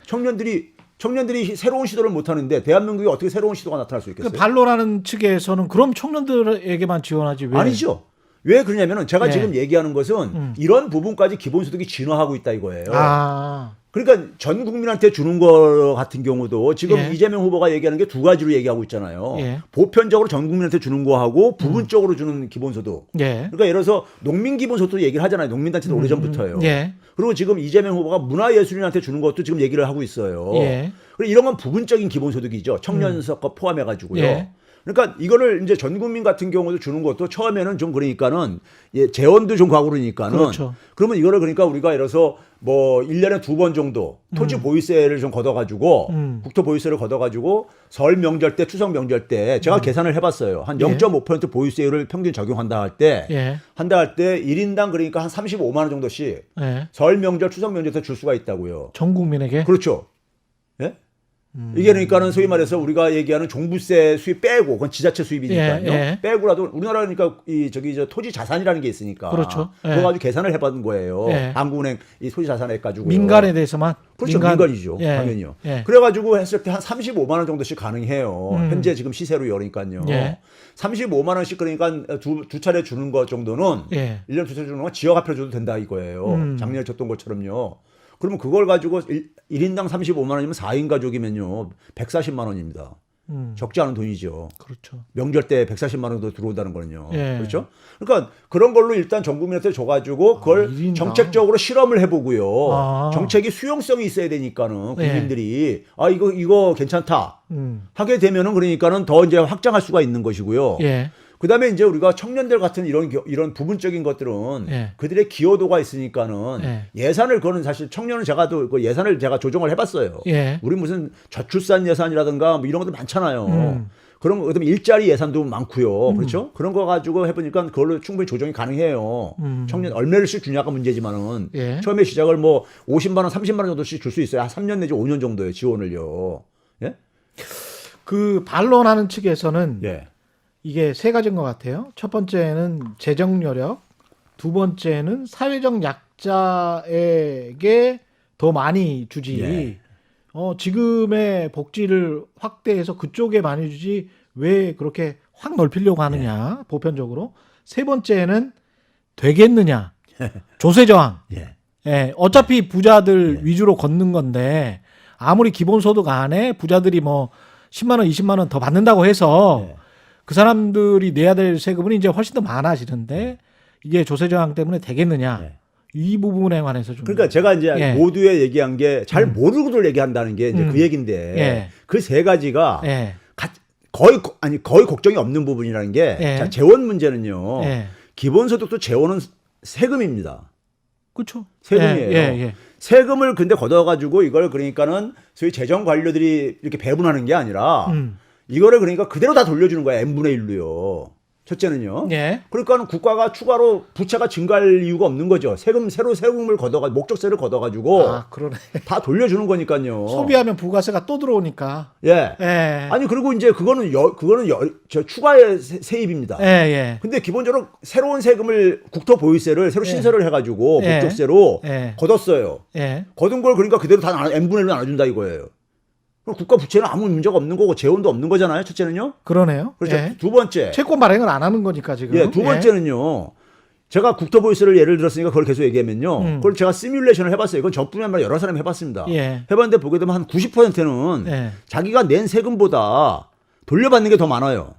청년들이 새로운 시도를 못 하는데 대한민국에 어떻게 새로운 시도가 나타날 수 있겠어요? 그 반론하는 측에서는 그럼 청년들에게만 지원하지 왜? 아니죠. 왜 그러냐면은 제가 예. 지금 얘기하는 것은 이런 부분까지 기본소득이 진화하고 있다 이거예요. 아. 그러니까 전 국민한테 주는 거 같은 경우도 지금 예. 이재명 후보가 얘기하는 게 두 가지로 얘기하고 있잖아요. 예. 보편적으로 전 국민한테 주는 거하고 부분적으로 주는 기본소득. 예. 그러니까 예를 들어서 농민 기본소득 얘기를 하잖아요. 농민단체도 오래전부터요. 예. 그리고 지금 이재명 후보가 문화예술인한테 주는 것도 지금 얘기를 하고 있어요. 예. 그리고 이런 건 부분적인 기본소득이죠. 청년석과 포함해가지고요. 예. 그러니까 이거를 이제 전 국민 같은 경우도 주는 것도 처음에는 좀 그러니까는 재원도 좀 가고 그러니까는 그렇죠. 그러면 이거를 그러니까 우리가 예를 들어서 뭐 1년에 2번 정도 토지 보유세를 좀 걷어가지고 국토 보유세를 걷어가지고 설 명절 때 추석 명절 때 제가 계산을 해봤어요. 한 0.5% 보유세율을 평균 적용한다 할 때 예. 한다 할 때 1인당 그러니까 한 35만 원 정도씩 예. 설 명절 추석 명절 때 줄 수가 있다고요. 전 국민에게? 그렇죠. 예? 이게 그러니까는 소위 말해서 우리가 얘기하는 종부세 수입 빼고 그건 지자체 수입이니까요. 예, 예. 빼고라도 우리나라 그러니까 저 토지 자산이라는 게 있으니까 그렇죠. 예. 그거 가지고 계산을 해봤는 거예요. 예. 한국은행 이 토지 자산에 가지고 민간에 대해서만? 그렇죠. 민간이죠. 예. 당연히요. 예. 그래가지고 했을 때 한 35만 원 정도씩 가능해요. 현재 지금 시세로 그러니까요. 예. 35만 원씩 그러니까 두 차례 주는 것 정도는 예. 1년 두 차례 주는 건 지역화표 줘도 된다 이거예요. 작년에 줬던 것처럼요. 그러면 그걸 가지고 1인당 35만 원이면 4인 가족이면요. 140만 원입니다. 적지 않은 돈이죠. 그렇죠. 명절 때 140만 원도 들어온다는 거는요. 예. 그렇죠? 그러니까 그런 걸로 일단 전 국민한테 줘가지고 그걸 1인당? 정책적으로 실험을 해보고요. 아. 정책이 수용성이 있어야 되니까는 국민들이 아 이거 괜찮다 하게 되면은 그러니까는 더 이제 확장할 수가 있는 것이고요. 예. 그다음에 이제 우리가 청년들 같은 이런 부분적인 것들은 예. 그들의 기여도가 있으니까는 예. 예산을 그거는 사실 청년은 제가 또 그 예산을 제가 조정을 해봤어요. 예. 우리 무슨 저출산 예산이라든가 뭐 이런 것도 많잖아요. 그런 거 그다음에 일자리 예산도 많고요. 그렇죠? 그런 거 가지고 해보니까 그걸로 충분히 조정이 가능해요. 청년 얼마씩 주냐가 문제지만은 예. 처음에 시작을 뭐 50만 원, 30만 원 정도씩 줄 수 있어요. 한 3년 내지 5년 정도의 지원을요. 예? 그 반론하는 측에서는 예. 이게 세 가지인 것 같아요. 첫 번째는 재정 여력, 두 번째는 사회적 약자에게 더 많이 주지. 예. 지금의 복지를 확대해서 그쪽에 많이 주지 왜 그렇게 확 넓히려고 하느냐, 보편적으로. 세 번째는 되겠느냐, 조세저항. 예. 예, 어차피 부자들 위주로 걷는 건데 아무리 기본소득 안에 부자들이 뭐 10만 원, 20만 원 더 받는다고 해서 예. 그 사람들이 내야 될 세금은 이제 훨씬 더 많아지는데 이게 조세저항 때문에 되겠느냐. 예. 이 부분에 관해서 좀. 그러니까 제가 이제 예. 모두에 얘기한 게 잘 모르고들 얘기한다는 게 이제 그 얘기인데 예. 그 세 가지가 예. 거의 걱정이 없는 부분이라는 게 예. 자, 재원 문제는요. 예. 기본소득도 재원은 세금입니다. 그렇죠. 세금이에요. 예. 세금을 근데 걷어가지고 이걸 그러니까는 소위 재정 관료들이 이렇게 배분하는 게 아니라 이거를 그러니까 그대로 다 돌려주는 거야. n분의 1로요. 첫째는요. 예. 그러니까 국가가 추가로 부채가 증가할 이유가 없는 거죠. 새로 세금을 목적세를 걷어가지고 아, 그러네. 다 돌려주는 거니까요. 소비하면 부가세가 또 들어오니까. 예. 예. 아니 그리고 이제 그거는 저 추가의 세입입니다. 예. 근데 기본적으로 새로운 세금을 국토 보유세를 새로 신설을 해가지고 예. 목적세로 예. 걷었어요. 예. 걷은 걸 그러니까 그대로 다 n분의 1로 나눠준다 이거예요. 그럼 국가 부채는 아무 문제가 없는 거고 재원도 없는 거잖아요. 첫째는요. 그러네요. 그렇죠. 예. 두 번째. 채권 발행을 안 하는 거니까 지금. 예, 두 번째는요. 제가 국토보유세를 예를 들었으니까 그걸 계속 얘기하면요. 그걸 제가 시뮬레이션을 해봤어요. 이건 저뿐만 아니라 여러 사람이 해봤습니다. 예. 해봤는데 보게 되면 한 90%는 예. 자기가 낸 세금보다 돌려받는 게 더 많아요.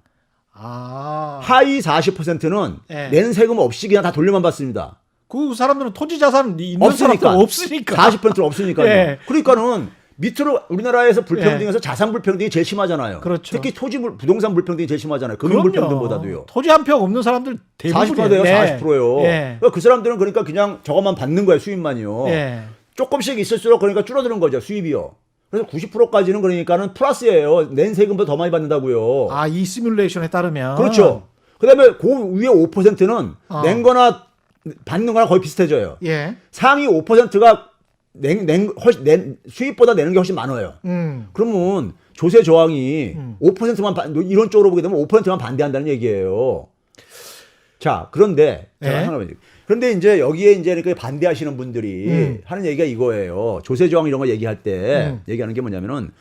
아. 하위 40%는 예. 낸 세금 없이 그냥 다 돌려만 받습니다. 그 사람들은 토지 자산 있는 사람도 없으니까. 40%는 없으니까요. 예. 그러니까는 밑으로 우리나라에서 불평등에서 자산 불평등이 제일 심하잖아요. 그렇죠. 특히 부동산 불평등이 제일 심하잖아요. 금융 불평등보다도요. 토지 한 평 없는 사람들 대부분이에요. 40% 돼요. 40%요. 예. 그러니까 그 사람들은 그러니까 그냥 저것만 받는 거예요. 수입만이요. 예. 조금씩 있을수록 그러니까 줄어드는 거죠. 수입이요. 그래서 90%까지는 그러니까는 플러스예요. 낸 세금보다 더 많이 받는다고요. 아, 이 시뮬레이션에 따르면. 그렇죠. 그다음에 그 위에 5%는 낸 거나 받는 거나 거의 비슷해져요. 예. 상위 5%가 수입보다 내는 게 훨씬 많아요. 그러면 조세 저항이 5%만 이런 쪽으로 보게 되면 5%만 반대한다는 얘기예요. 자, 그런데 제가 예. 하나만 그런데 이제 여기에 이제 그 반대하시는 분들이 하는 얘기가 이거예요. 조세저항 이런 거 얘기할 때 얘기하는 게 뭐냐면은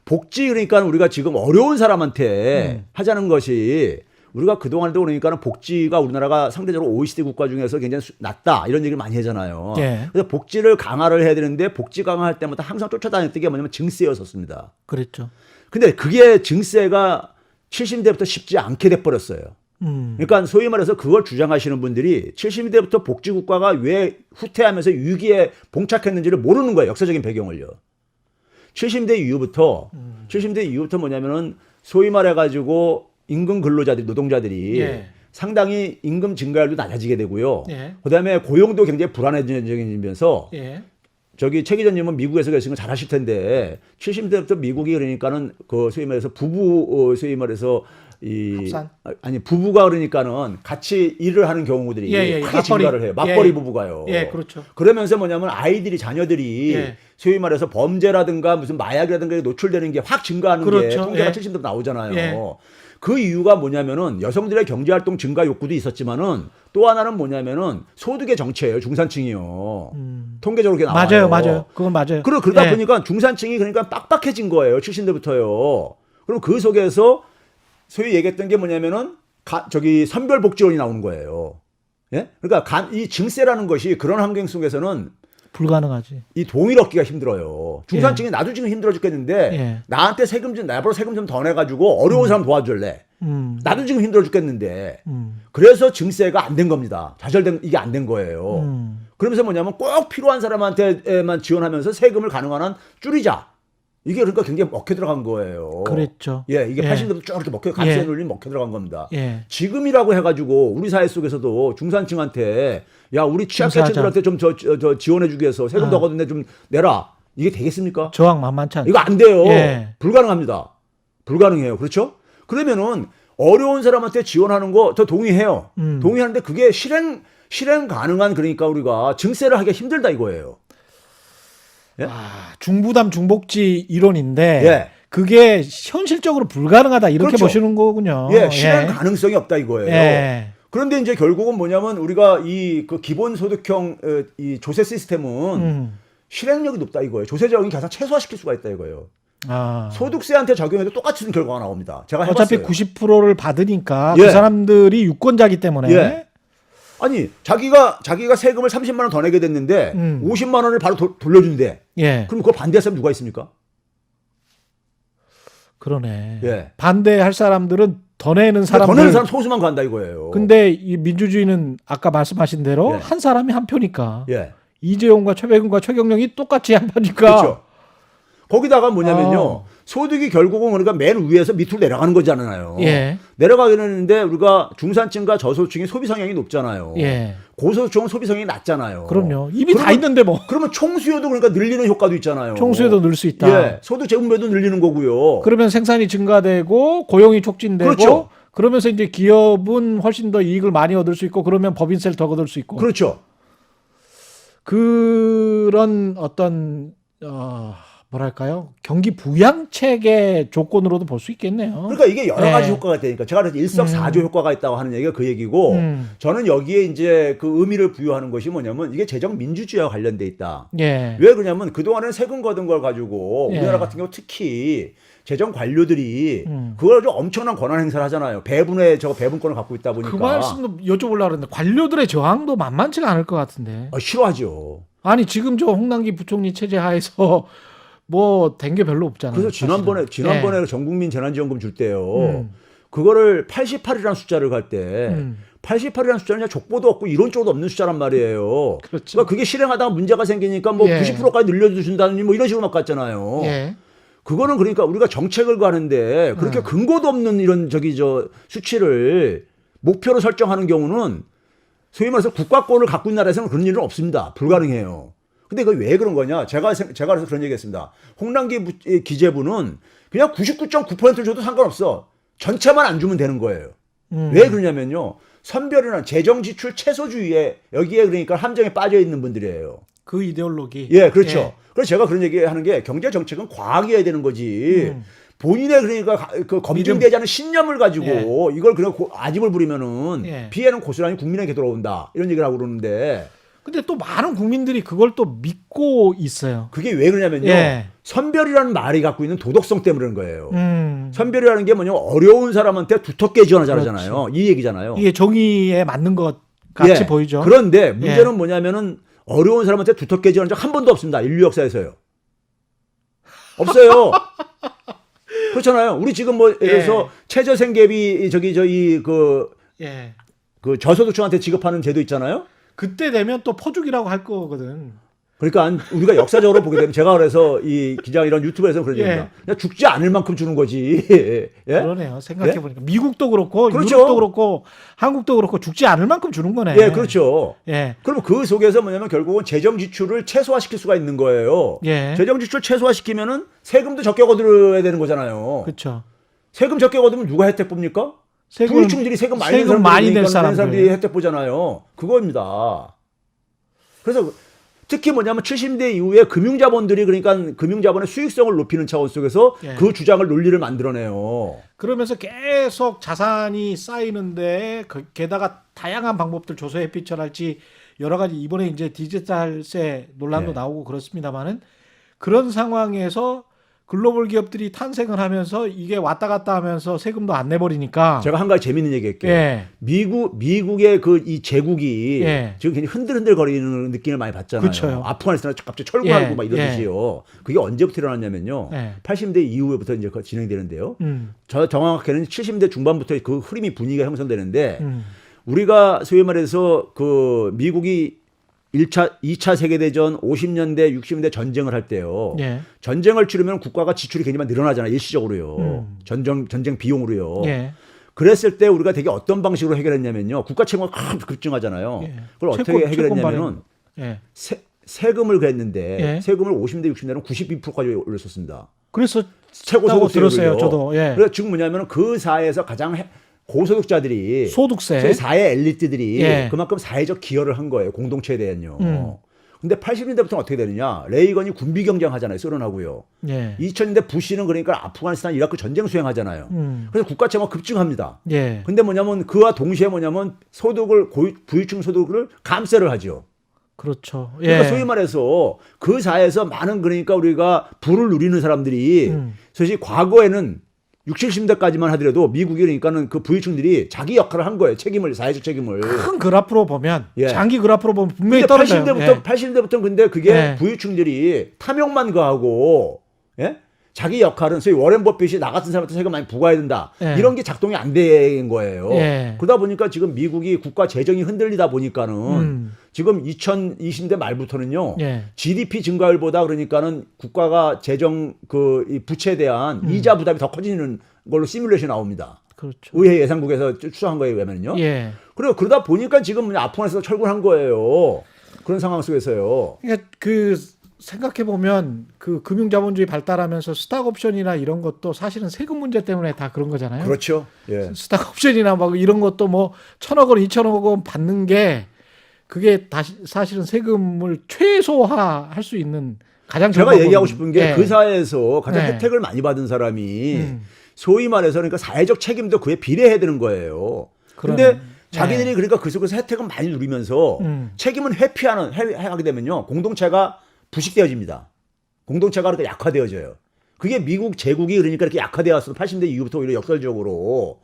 복지 그러니까 우리가 지금 어려운 사람한테 하자는 것이 우리가 그동안도 그러니까는 복지가 우리나라가 상대적으로 OECD 국가 중에서 굉장히 낮다 이런 얘기를 많이 하잖아요. 예. 그래서 복지를 강화를 해야 되는데 복지 강화할 때마다 항상 쫓아다녔던 게 뭐냐면 증세였었습니다. 그랬죠. 근데 그게 증세가 70대부터 쉽지 않게 돼버렸어요. 그러니까 소위 말해서 그걸 주장하시는 분들이 70대부터 복지국가가 왜 후퇴하면서 위기에 봉착했는지를 모르는 거예요. 역사적인 배경을요. 70대 이후부터 뭐냐면은 소위 말해가지고 임금 근로자들, 노동자들이 예. 상당히 임금 증가율도 낮아지게 되고요. 예. 그다음에 고용도 굉장히 불안해지면서 예. 저기 최 기자님은 미국에서 계신 거 잘 아실 텐데 70대부터 미국이 그러니까는 그 소위 말해서 부부 소위 말해서 이 합산? 아니 부부가 그러니까는 같이 일을 하는 경우들이 예. 크게 증가를 해요. 맞벌이 예. 부부가요. 예, 그렇죠. 그러면서 뭐냐면 아이들이 자녀들이 예. 소위 말해서 범죄라든가 무슨 마약이라든가 노출되는 게 확 증가하는 게 그렇죠. 통계가 예. 70대부터 나오잖아요. 예. 그 이유가 뭐냐면은 여성들의 경제활동 증가 욕구도 있었지만은 또 하나는 뭐냐면은 소득의 정체예요. 중산층이요. 통계적으로 그렇게 나와요. 맞아요. 그건 맞아요. 그러다 예. 보니까 중산층이 그러니까 빡빡해진 거예요. 70대부터요. 그럼 그 속에서 소위 얘기했던 게 뭐냐면은 저기 선별복지원이 나오는 거예요. 예? 그러니까 이 증세라는 것이 그런 환경 속에서는 불가능하지. 이 동일 얻기가 힘들어요. 중산층이 나도 지금 힘들어 죽겠는데 예. 나한테 나보고 세금 좀 더 내가지고 어려운 사람 도와줄래. 나도 지금 힘들어 죽겠는데 그래서 증세가 안 된 겁니다. 이게 안 된 거예요. 그러면서 뭐냐면 꼭 필요한 사람한테만 지원하면서 세금을 가능한 한 줄이자. 이게 그러니까 굉장히 먹혀 들어간 거예요. 그랬죠. 예, 이게 예. 80년대부터 쭉 이렇게 감세 예. 논리 먹혀 들어간 겁니다. 예. 지금이라고 해가지고 우리 사회 속에서도 중산층한테 야 우리 취약계층들한테 좀 저 지원해주기 위해서 세금 더 걷는데 좀 내라. 이게 되겠습니까? 저항 만만치 않죠. 이거 안 돼요. 예. 불가능합니다. 불가능해요. 그렇죠? 그러면은 어려운 사람한테 지원하는 거 저 동의해요. 동의하는데 그게 실행 가능한 그러니까 우리가 증세를 하기가 힘들다 이거예요. 예? 중부담 중복지 이론인데 예. 그게 현실적으로 불가능하다 이렇게 그렇죠. 보시는 거군요. 예, 실행 예. 가능성이 없다 이거예요. 예. 그런데 이제 결국은 뭐냐면 우리가 그 기본소득형 이 조세 시스템은 실행력이 높다 이거예요. 조세 적용이 가장 최소화시킬 수가 있다 이거예요. 소득세한테 적용해도 똑같은 결과가 나옵니다. 제가 어차피 해봤어요. 90%를 받으니까 예. 그 사람들이 유권자기 때문에 예. 아니 자기가 세금을 30만 원 더 내게 됐는데 50만 원을 바로 돌려준대. 예. 그럼 그거 반대할 사람 누가 있습니까? 그러네. 예. 반대할 사람들은 더 내는 더 사람들. 내는 사람 소수만 간다 이거예요. 근데 이 민주주의는 아까 말씀하신 대로 예. 한 사람이 한 표니까. 예. 이재용과 최백운과 최경영이 똑같이 한 표니까. 그렇죠. 거기다가 뭐냐면요. 소득이 결국은 우리가 맨 위에서 밑으로 내려가는 거잖아요. 예. 내려가게 되는데 우리가 중산층과 저소득층이 소비 성향이 높잖아요. 예. 고소득층은 소비 성향이 낮잖아요. 그럼요. 이미 다 있는데 뭐. 그러면 총수요도 그러니까 늘리는 효과도 있잖아요. 총수요도 늘 수 있다. 예. 소득 재분배도 늘리는 거고요. 그러면 생산이 증가되고 고용이 촉진되고 그렇죠. 그러면서 이제 기업은 훨씬 더 이익을 많이 얻을 수 있고 그러면 법인세를 더 얻을 수 있고. 그렇죠. 그런 어떤 뭐랄까요? 경기 부양책의 조건으로도 볼 수 있겠네요. 그러니까 이게 여러 가지 예. 효과가 되니까 제가 그래서 일석사조 효과가 있다고 하는 얘기가 그 얘기고 저는 여기에 이제 그 의미를 부여하는 것이 뭐냐면 이게 재정 민주주의와 관련돼 있다. 예. 왜 그러냐면 그동안은 세금 거둔 걸 가지고 예. 우리나라 같은 경우 특히 재정 관료들이 그걸 아주 엄청난 권한 행사를 하잖아요. 배분권을 갖고 있다 보니까. 그 말씀도 여쭤보려고 그랬는데 관료들의 저항도 만만치가 않을 것 같은데. 싫어하죠. 아니 지금 저 홍남기 부총리 체제 하에서 뭐 된 게 별로 없잖아요. 그래서 지난번에 예. 전국민 재난지원금 줄 때요. 그거를 88이라는 숫자를 갈 때 88이라는 숫자는 그냥 족보도 없고 이론적으로도 없는 숫자란 말이에요. 그렇죠. 그러니까 그게 실행하다가 문제가 생기니까 뭐 예. 90%까지 늘려주신다느니 뭐 이런 식으로 막 갔잖아요. 예. 그거는 그러니까 우리가 정책을 가는데 그렇게 근거도 없는 이런 수치를 목표로 설정하는 경우는 소위 말해서 국가권을 갖고 있는 나라에서는 그런 일은 없습니다. 불가능해요. 근데 그게 왜 그런 거냐? 제가 그래서 그런 얘기 했습니다. 홍남기 기재부는 그냥 99.9%를 줘도 상관없어. 전체만 안 주면 되는 거예요. 왜 그러냐면요. 선별이나 재정 지출 최소주의에 여기에 그러니까 함정에 빠져 있는 분들이에요. 그 이데올로기. 예, 그렇죠. 예. 그래서 제가 그런 얘기 하는 게 경제 정책은 과학이어야 되는 거지. 본인의 그러니까 그 검증되지 않은 신념을 가지고 이걸 그냥 아집을 부리면은 피해는 고스란히 국민에게 돌아온다 이런 얘기를 하고 그러는데. 근데 또 많은 국민들이 그걸 또 믿고 있어요. 그게 왜 그러냐면요. 선별이라는 말이 갖고 있는 도덕성 때문에 그런 거예요. 선별이라는 게 뭐냐면 어려운 사람한테 두텁게 지원하잖아요. 이 얘기잖아요. 이게 정의에 맞는 것 같이 보이죠. 그런데 문제는 뭐냐면은 어려운 사람한테 두텁게 지원한 적 한 번도 없습니다. 인류 역사에서요. 없어요. 그렇잖아요. 우리 지금 뭐 예를 들어서 최저생계비 그 저소득층한테 지급하는 제도 있잖아요. 그때 되면 또 포죽이라고 할 거거든. 그러니까 우리가 역사적으로 보게 되면 제가 그래서 이 기자 이런 유튜브에서 그런 얘기입니다. 그냥 죽지 않을 만큼 주는 거지. 그러네요. 생각해 보니까 미국도 그렇고 유럽도 그렇고 한국도 그렇고 죽지 않을 만큼 주는 거네. 그렇죠. 그럼 그 속에서 뭐냐면 결국은 재정 지출을 최소화시킬 수가 있는 거예요. 재정 지출 최소화시키면은 세금도 적게 거둬야 되는 거잖아요. 그렇죠. 세금 적게 거두면 누가 혜택 봅니까? 부유층들이 세금 많이 낼 사람들이 혜택 보잖아요. 그겁니다. 그래서 특히 뭐냐면 70대 이후에 금융자본들이 그러니까 금융자본의 수익성을 높이는 차원 속에서 그 주장을 논리를 만들어내요. 그러면서 계속 자산이 쌓이는데 게다가 다양한 방법들 조세 피처랄지 여러 가지 이번에 이제 디지털세 논란도 나오고 그렇습니다만은 그런 상황에서 글로벌 기업들이 탄생을 하면서 이게 왔다 갔다 하면서 세금도 안 내버리니까. 제가 한 가지 재밌는 얘기 할게요. 미국의 이 제국이 지금 굉장히 흔들흔들거리는 느낌을 많이 받잖아요. 그렇죠. 아프가니스탄에 갑자기 철거하고 막 이러듯이요. 그게 언제부터 일어났냐면요. 80대 이후부터 이제 진행되는데요. 저 정확하게는 70대 중반부터 그 흐름이 분위기가 형성되는데 우리가 소위 말해서 그 미국이 2차 세계대전 50년대, 60년대 전쟁을 할 때요. 전쟁을 치르면 국가가 지출이 굉장히 많이 늘어나잖아요. 일시적으로요. 전쟁 비용으로요. 그랬을 때 우리가 되게 어떤 방식으로 해결했냐면요. 국가 채무가 급증하잖아요. 그걸 어떻게 해결했냐면은 세금을 그랬는데 세금을 50대, 60대는 92%까지 올렸었습니다. 그래서 최고 소득 들었어요. 저도. 그래서 지금 뭐냐면은 그 사회에서 가장 고소득자들이 소득세 사회 엘리트들이 그만큼 사회적 기여를 한 거예요. 공동체에 대한요. 근데 80년대부터는 어떻게 되느냐? 레이건이 군비 경쟁하잖아요. 소련하고요. 2000년대 부시는 그러니까 아프가니스탄 이라크 전쟁 수행하잖아요. 그래서 국가 채무가 급증합니다. 근데 뭐냐면 그와 동시에 뭐냐면 부유층 소득을 감세를 하죠. 그렇죠. 그러니까 소위 말해서 그 사회에서 많은 그러니까 우리가 부를 누리는 사람들이 사실 과거에는 60, 70대까지만 하더라도 미국이 그러니까는 그 부유층들이 자기 역할을 한 거예요. 사회적 책임을. 큰 그래프로 보면, 장기 그래프로 보면 분명히 떨어져요. 80년대부터는 근데 그게 부유층들이 탐욕만 가하고, 자기 역할은 소위 워렌 버핏이 나 같은 사람한테 세금 많이 부과해야 된다. 이런 게 작동이 안 된 거예요. 그러다 보니까 지금 미국이 국가 재정이 흔들리다 보니까는 지금 2020년대 말부터는요. GDP 증가율보다 그러니까는 국가가 재정 이 부채에 대한 이자 부담이 더 커지는 걸로 시뮬레이션이 나옵니다. 그렇죠. 의회 예산국에서 추정한 거에 의하면요. 그리고 그러다 보니까 지금 아프간에서 철군한 거예요. 그런 상황 속에서요. 그러니까 생각해 보면 그 금융자본주의 발달하면서 스탁옵션이나 이런 것도 사실은 세금 문제 때문에 다 그런 거잖아요. 그렇죠. 스탁옵션이나 막 이런 것도 뭐 1,000억 원, 2,000억 원 받는 게 그게 사실은 세금을 최소화할 수 있는 가장 제가 얘기하고 싶은 게 그 사회에서 가장 혜택을 많이 받은 사람이 소위 말해서 그러니까 사회적 책임도 그에 비례해야 되는 거예요. 그런데 자기들이 그러니까 그 속에서 혜택은 많이 누리면서 책임은 회피하게 되면요. 공동체가 부식되어집니다. 공동체가 그렇게 약화되어져요. 그게 미국 제국이 그러니까 이렇게 약화되었어. 80년대 이후부터 오히려 역설적으로.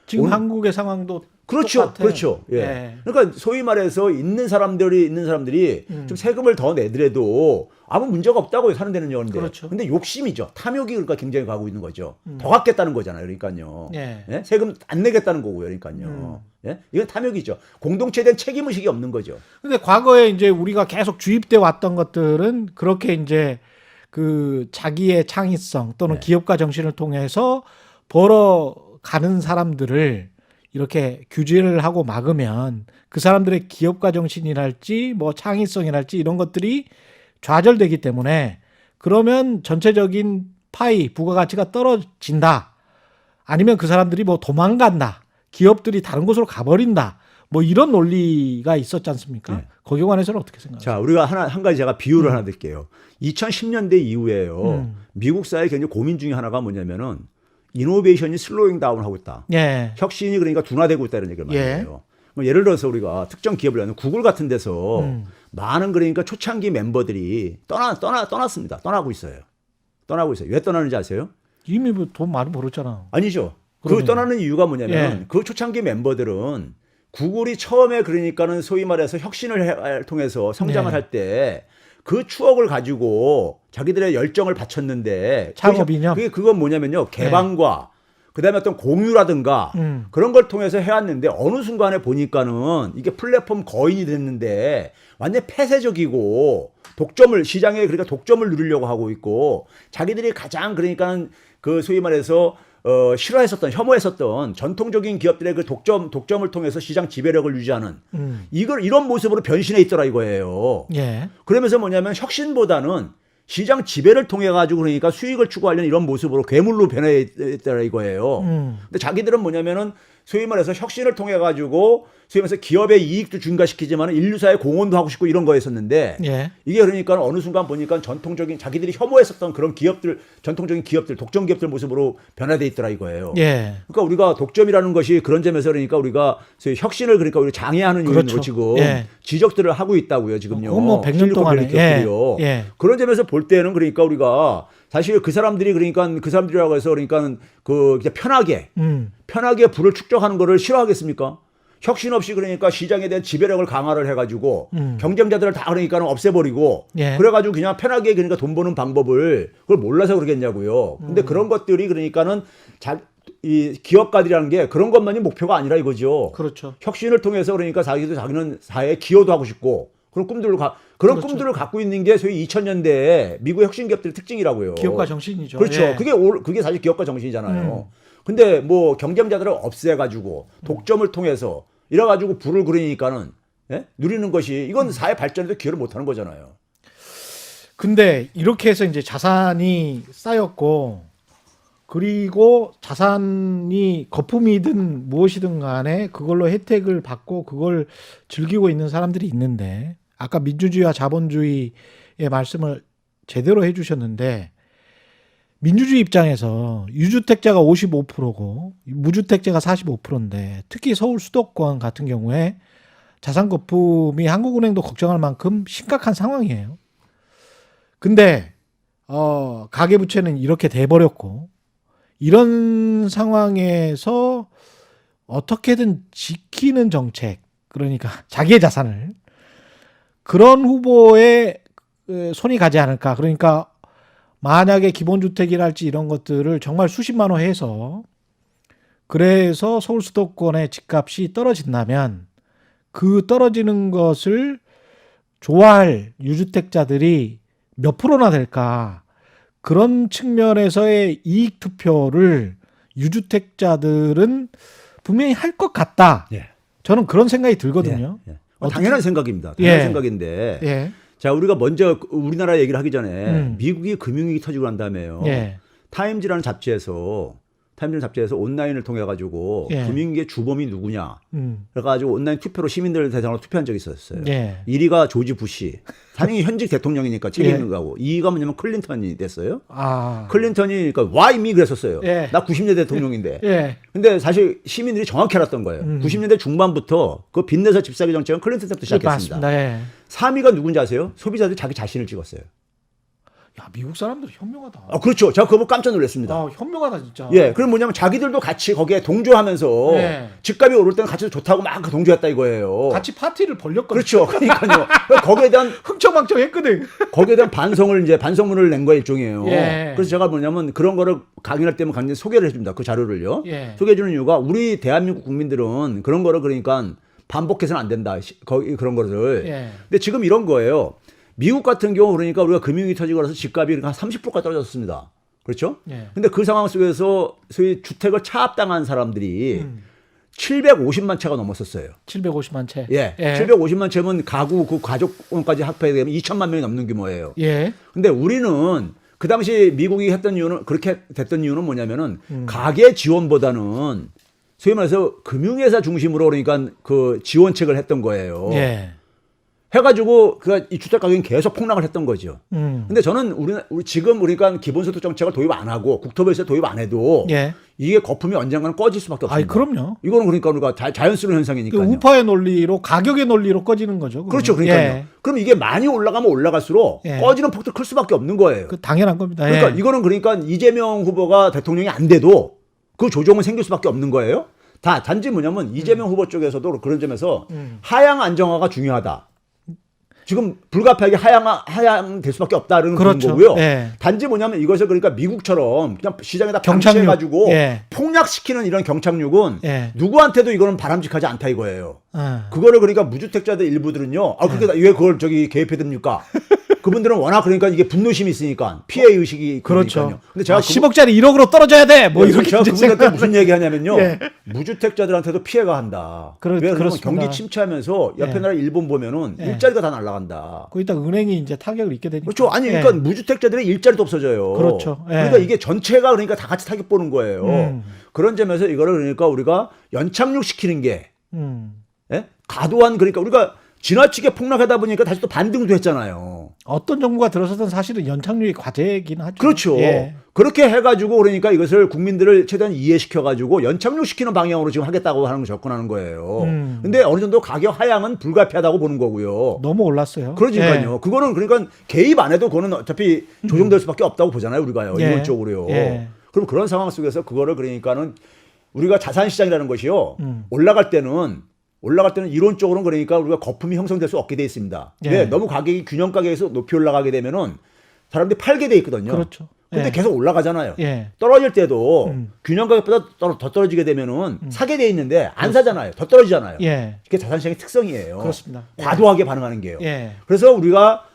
지금 한국의 상황도 그렇죠. 똑같아요. 그렇죠. 그러니까 소위 말해서 있는 사람들이 좀 세금을 더 내더라도 아무 문제가 없다고요. 사는 데는요. 그런데. 그렇죠. 근데 욕심이죠. 탐욕이 그러니까 굉장히 가고 있는 거죠. 더 갖겠다는 거잖아요. 그러니까요. 세금 안 내겠다는 거고요. 그러니까요. 이건 탐욕이죠. 공동체에 대한 책임의식이 없는 거죠. 근데 과거에 이제 우리가 계속 주입돼 왔던 것들은 그렇게 이제 그 자기의 창의성 또는 기업가 정신을 통해서 벌어가는 사람들을 이렇게 규제를 하고 막으면 그 사람들의 기업가 정신이랄지 뭐 창의성이랄지 이런 것들이 좌절되기 때문에 그러면 전체적인 파이 부가가치가 떨어진다. 아니면 그 사람들이 뭐 도망간다. 기업들이 다른 곳으로 가버린다. 뭐 이런 논리가 있었지 않습니까? 네. 거기에 관해서는 어떻게 생각하세요? 자, 우리가 한 가지 제가 비유를 하나 드릴게요. 2010년대 이후에요. 미국 사회 굉장히 고민 중에 하나가 뭐냐면은 이노베이션이 슬로잉 다운 하고 있다. 예. 혁신이 그러니까 둔화되고 있다 이런 얘기를 많이 해요. 예를 들어서 우리가 특정 기업을 하는 구글 같은 데서 많은 그러니까 초창기 멤버들이 떠났습니다. 떠나고 있어요. 왜 떠나는지 아세요? 이미 뭐 돈 많이 벌었잖아. 아니죠. 그러면. 그 떠나는 이유가 뭐냐면 예. 그 초창기 멤버들은 구글이 처음에 그러니까는 소위 말해서 혁신을 통해서 성장을 네. 할 때 그 추억을 가지고 자기들의 열정을 바쳤는데 창업 이념? 그건 뭐냐면요. 개방과 그다음에 어떤 공유라든가 그런 걸 통해서 해왔는데 어느 순간에 보니까는 이게 플랫폼 거인이 됐는데 완전 폐쇄적이고 시장에 그러니까 독점을 누리려고 하고 있고 자기들이 가장 그러니까는 그 소위 말해서 싫어했었던 혐오했었던 전통적인 기업들의 그 독점을 통해서 시장 지배력을 유지하는 이런 모습으로 변신해 있더라 이거예요. 예. 그러면서 뭐냐면 혁신보다는 시장 지배를 통해 가지고 그러니까 수익을 추구하려는 이런 모습으로 괴물로 변해 있더라 이거예요. 근데 자기들은 뭐냐면은 소위 말해서 혁신을 통해 가지고 소위 말해서 기업의 이익도 증가시키지만 인류사의 공헌도 하고 싶고 이런 거였었는데 예. 이게 그러니까 어느 순간 보니까 전통적인 자기들이 혐오했었던 그런 기업들 전통적인 기업들 독점 기업들 모습으로 변화돼 있더라 이거예요. 예. 그러니까 우리가 독점이라는 것이 그런 점에서 그러니까 우리가 소위 혁신을 그러니까 우리 장애하는 그렇죠. 요인으로 지금 예. 지적들을 하고 있다고요 지금요. 그건 뭐 100년 동안에. 기업들이요. 예. 그런 점에서 볼 때는 그러니까 우리가 사실 그 사람들이 그러니까 그 사람들이라고 해서 그러니까 그 그냥 편하게 부를 축적하는 거를 싫어하겠습니까? 혁신 없이 그러니까 시장에 대한 지배력을 강화를 해가지고 경쟁자들을 다 그러니까 없애버리고 예. 그래가지고 그냥 편하게 그러니까 돈 버는 방법을 그걸 몰라서 그러겠냐고요. 근데 그런 것들이 그러니까는 이 기업가들이라는 게 그런 것만이 목표가 아니라 이거죠. 그렇죠. 혁신을 통해서 그러니까 자기는 사회에 기여도 하고 싶고 그런 그렇죠. 꿈들을 갖고 있는 게 소위 2000년대 미국 혁신 기업들의 특징이라고요. 기업가 정신이죠. 그렇죠. 예. 그게 사실 기업가 정신이잖아요. 근데 뭐 경쟁자들을 없애가지고 독점을 통해서 이래가지고 부를 그러니까는 누리는 것이 이건 사회 발전에도 기여를 못하는 거잖아요. 근데 이렇게 해서 이제 자산이 쌓였고 그리고 자산이 거품이든 무엇이든 간에 그걸로 혜택을 받고 그걸 즐기고 있는 사람들이 있는데 아까 민주주의와 자본주의의 말씀을 제대로 해주셨는데 민주주의 입장에서 유주택자가 55%고 무주택자가 45%인데 특히 서울 수도권 같은 경우에 자산 거품이 한국은행도 걱정할 만큼 심각한 상황이에요. 근데 가계부채는 이렇게 돼버렸고 이런 상황에서 어떻게든 지키는 정책 그러니까 자기의 자산을 그런 후보에 손이 가지 않을까. 그러니까 만약에 기본주택이랄지 이런 것들을 정말 수십만 원 해서 그래서 서울 수도권의 집값이 떨어진다면 그 떨어지는 것을 좋아할 유주택자들이 몇 프로나 될까. 그런 측면에서의 이익 투표를 유주택자들은 분명히 할 것 같다. 예. 저는 그런 생각이 들거든요. 예. 당연한 생각입니다. 당연한 생각인데 예. 자 우리가 먼저 우리나라 얘기를 하기 전에 미국이 금융위기 터지고 난 다음에요. 예. 타임즈라는 잡지에서 온라인을 통해 가지고 예. 금융위기의 주범이 누구냐 그래가지고 온라인 투표로 시민들 대상으로 투표한 적이 있었어요. 예. 1위가 조지 부시, 당연히 현직 대통령이니까 책임 있는 거고 2위가 뭐냐면 클린턴이 됐어요. 클린턴이 그러니까 why me 그랬었어요. 예. 나 90년대 대통령인데. 예. 근데 사실 시민들이 정확히 알았던 거예요. 90년대 중반부터 그 빚내서 집 사기 정책은 클린턴 때부터 시작했습니다. 맞습니다. 예. 3위가 누군지 아세요? 소비자들이 자기 자신을 찍었어요. 야, 미국 사람들 현명하다. 그렇죠. 제가 그거 보고 깜짝 놀랐습니다. 현명하다 진짜. 예, 그럼 뭐냐면 자기들도 같이 거기에 동조하면서 예. 집값이 오를 때는 같이 좋다고 막 동조했다 이거예요. 같이 파티를 벌렸거든. 그렇죠. 그러니까요. 거기에 대한 흥청망청했거든. 거기에 대한 반성문을 낸 거예요, 일종이에요. 예. 그래서 제가 뭐냐면 그런 거를 강의할 때면 강의 소개를 해줍니다. 그 자료를요. 예. 소개해 주는 이유가 우리 대한민국 국민들은 그런 거를 그러니까 반복해서는 안 된다. 그런 거를. 예. 근데 지금 이런 거예요. 미국 같은 경우 그러니까 우리가 금융위기 터지고 나서 집값이 한 30%까지 떨어졌습니다. 그렇죠? 예. 근데 그 상황 속에서 소위 주택을 차압당한 사람들이 750만 채가 넘었었어요. 750만 채. 예. 750만 채면 가구 그 가족원까지 합해되면 2천만 명이 넘는 규모예요. 예. 근데 우리는 그 당시 미국이 했던 이유는 그렇게 됐던 이유는 뭐냐면은 가계 지원보다는 소위 말해서 금융회사 중심으로 그러니까 그 지원책을 했던 거예요. 예. 해가지고 이 주택 가격이 계속 폭락을 했던 거죠. 근데 저는 우리 지금 그러니까 기본소득 정책을 도입 안 하고 국토부에서 도입 안 해도 예. 이게 거품이 언젠가는 꺼질 수밖에 없습니다. 아이, 그럼요. 이거는 그러니까 우리가 자연스러운 그 현상이니까요. 우파의 논리로 가격의 논리로 꺼지는 거죠. 그거는. 그렇죠. 그러니까요. 예. 그럼 이게 많이 올라가면 올라갈수록 예. 꺼지는 폭도 클 수밖에 없는 거예요. 그 당연한 겁니다. 그러니까 예. 이거는 그러니까 이재명 후보가 대통령이 안 돼도 그 조정은 생길 수밖에 없는 거예요. 단지 뭐냐면 이재명 후보 쪽에서도 그런 점에서 하향 안정화가 중요하다. 지금 불가피하게 하향될 수밖에 없다는 그런 그렇죠. 거고요. 예. 단지 뭐냐면 이것을 그러니까 미국처럼 그냥 시장에다 경착륙. 방치해가지고 예. 폭락시키는 이런 경착륙은 예. 누구한테도 이거는 바람직하지 않다 이거예요. 그거를 그러니까 무주택자들 일부들은요. 그러니까 왜 그걸 개입해 듭니까? 그분들은 워낙 그러니까 이게 분노심이 있으니까 피해 의식이 그렇죠. 그러니까요. 근데 제가 10억짜리 1억으로 떨어져야 돼. 뭐 이렇게 제가 그분한테 무슨 얘기 하냐면요. 예. 무주택자들한테도 피해가 한다. 왜냐면 그렇습니다. 경기 침체하면서 옆에 예. 나라 일본 보면은 예. 일자리가 다 날아간다. 거기다 은행이 이제 타격을 입게 되니까. 그렇죠. 아니 그러니까 무주택자들의 일자리도 없어져요. 그렇죠. 예. 그러니까 이게 전체가 그러니까 다 같이 타격 보는 거예요. 그런 점에서 이거를 그러니까 우리가 연착륙 시키는 게 예? 과도한 그러니까 우리가 지나치게 폭락하다 보니까 다시 또 반등도 했잖아요. 어떤 정부가 들어서든 사실은 연착륙이 과제이긴 하죠. 그렇죠. 예. 그렇게 해가지고 그러니까 이것을 국민들을 최대한 이해시켜가지고 연착륙시키는 방향으로 지금 하겠다고 하는 거 접근하는 거예요. 근데 어느 정도 가격 하향은 불가피하다고 보는 거고요. 너무 올랐어요. 그러니까요. 예. 그거는 그러니까 개입 안 해도 그거는 어차피 조정될 수밖에 없다고 보잖아요. 우리가요. 예. 이론적으로요. 예. 그럼 그런 상황 속에서 그거를 그러니까는 우리가 자산시장이라는 것이요. 올라갈 때는 이론적으로는 그러니까 우리가 거품이 형성될 수 없게 돼 있습니다. 예. 왜? 너무 가격이 균형 가격에서 높이 올라가게 되면은 사람들이 팔게 돼 있거든요. 그렇죠. 근데 예. 계속 올라가잖아요. 예. 떨어질 때도 균형 가격보다 더 떨어지게 되면은 사게 돼 있는데 안 사잖아요. 더 떨어지잖아요. 예. 그게 자산시장의 특성이에요. 그렇습니다. 과도하게 반응하는 게요. 예. 그래서 우리가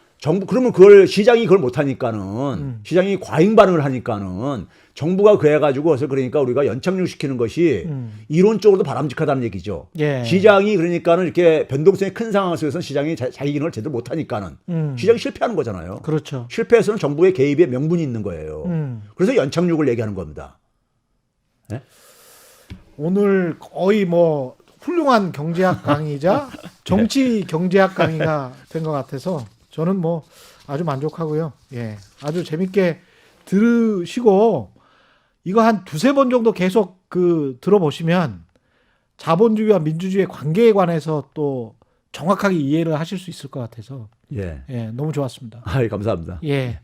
그러면 시장이 그걸 못 하니까는 시장이 과잉 반응을 하니까는 정부가 그래가지고 그러니까 우리가 연착륙 시키는 것이 이론적으로도 바람직하다는 얘기죠. 예. 시장이 그러니까는 이렇게 변동성이 큰 상황 속에서는 시장이 자기 기능을 제대로 못 하니까는 시장이 실패하는 거잖아요. 그렇죠. 실패해서는 정부의 개입에 명분이 있는 거예요. 그래서 연착륙을 얘기하는 겁니다. 네? 오늘 거의 뭐 훌륭한 경제학 강의이자 정치 경제학 강의가 된 것 같아서 저는 뭐 아주 만족하고요. 예. 아주 재밌게 들으시고 이거 한 두세 번 정도 계속 들어보시면 자본주의와 민주주의의 관계에 관해서 또 정확하게 이해를 하실 수 있을 것 같아서 예. 예, 너무 좋았습니다. 감사합니다. 예.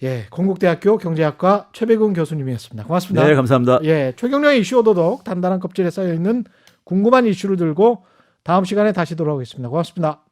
예, 건국대학교 경제학과 최백운 교수님이었습니다. 고맙습니다. 네, 감사합니다. 예, 최경영의 이슈 오도독 단단한 껍질에 쌓여 있는 궁금한 이슈를 들고 다음 시간에 다시 돌아오겠습니다. 고맙습니다.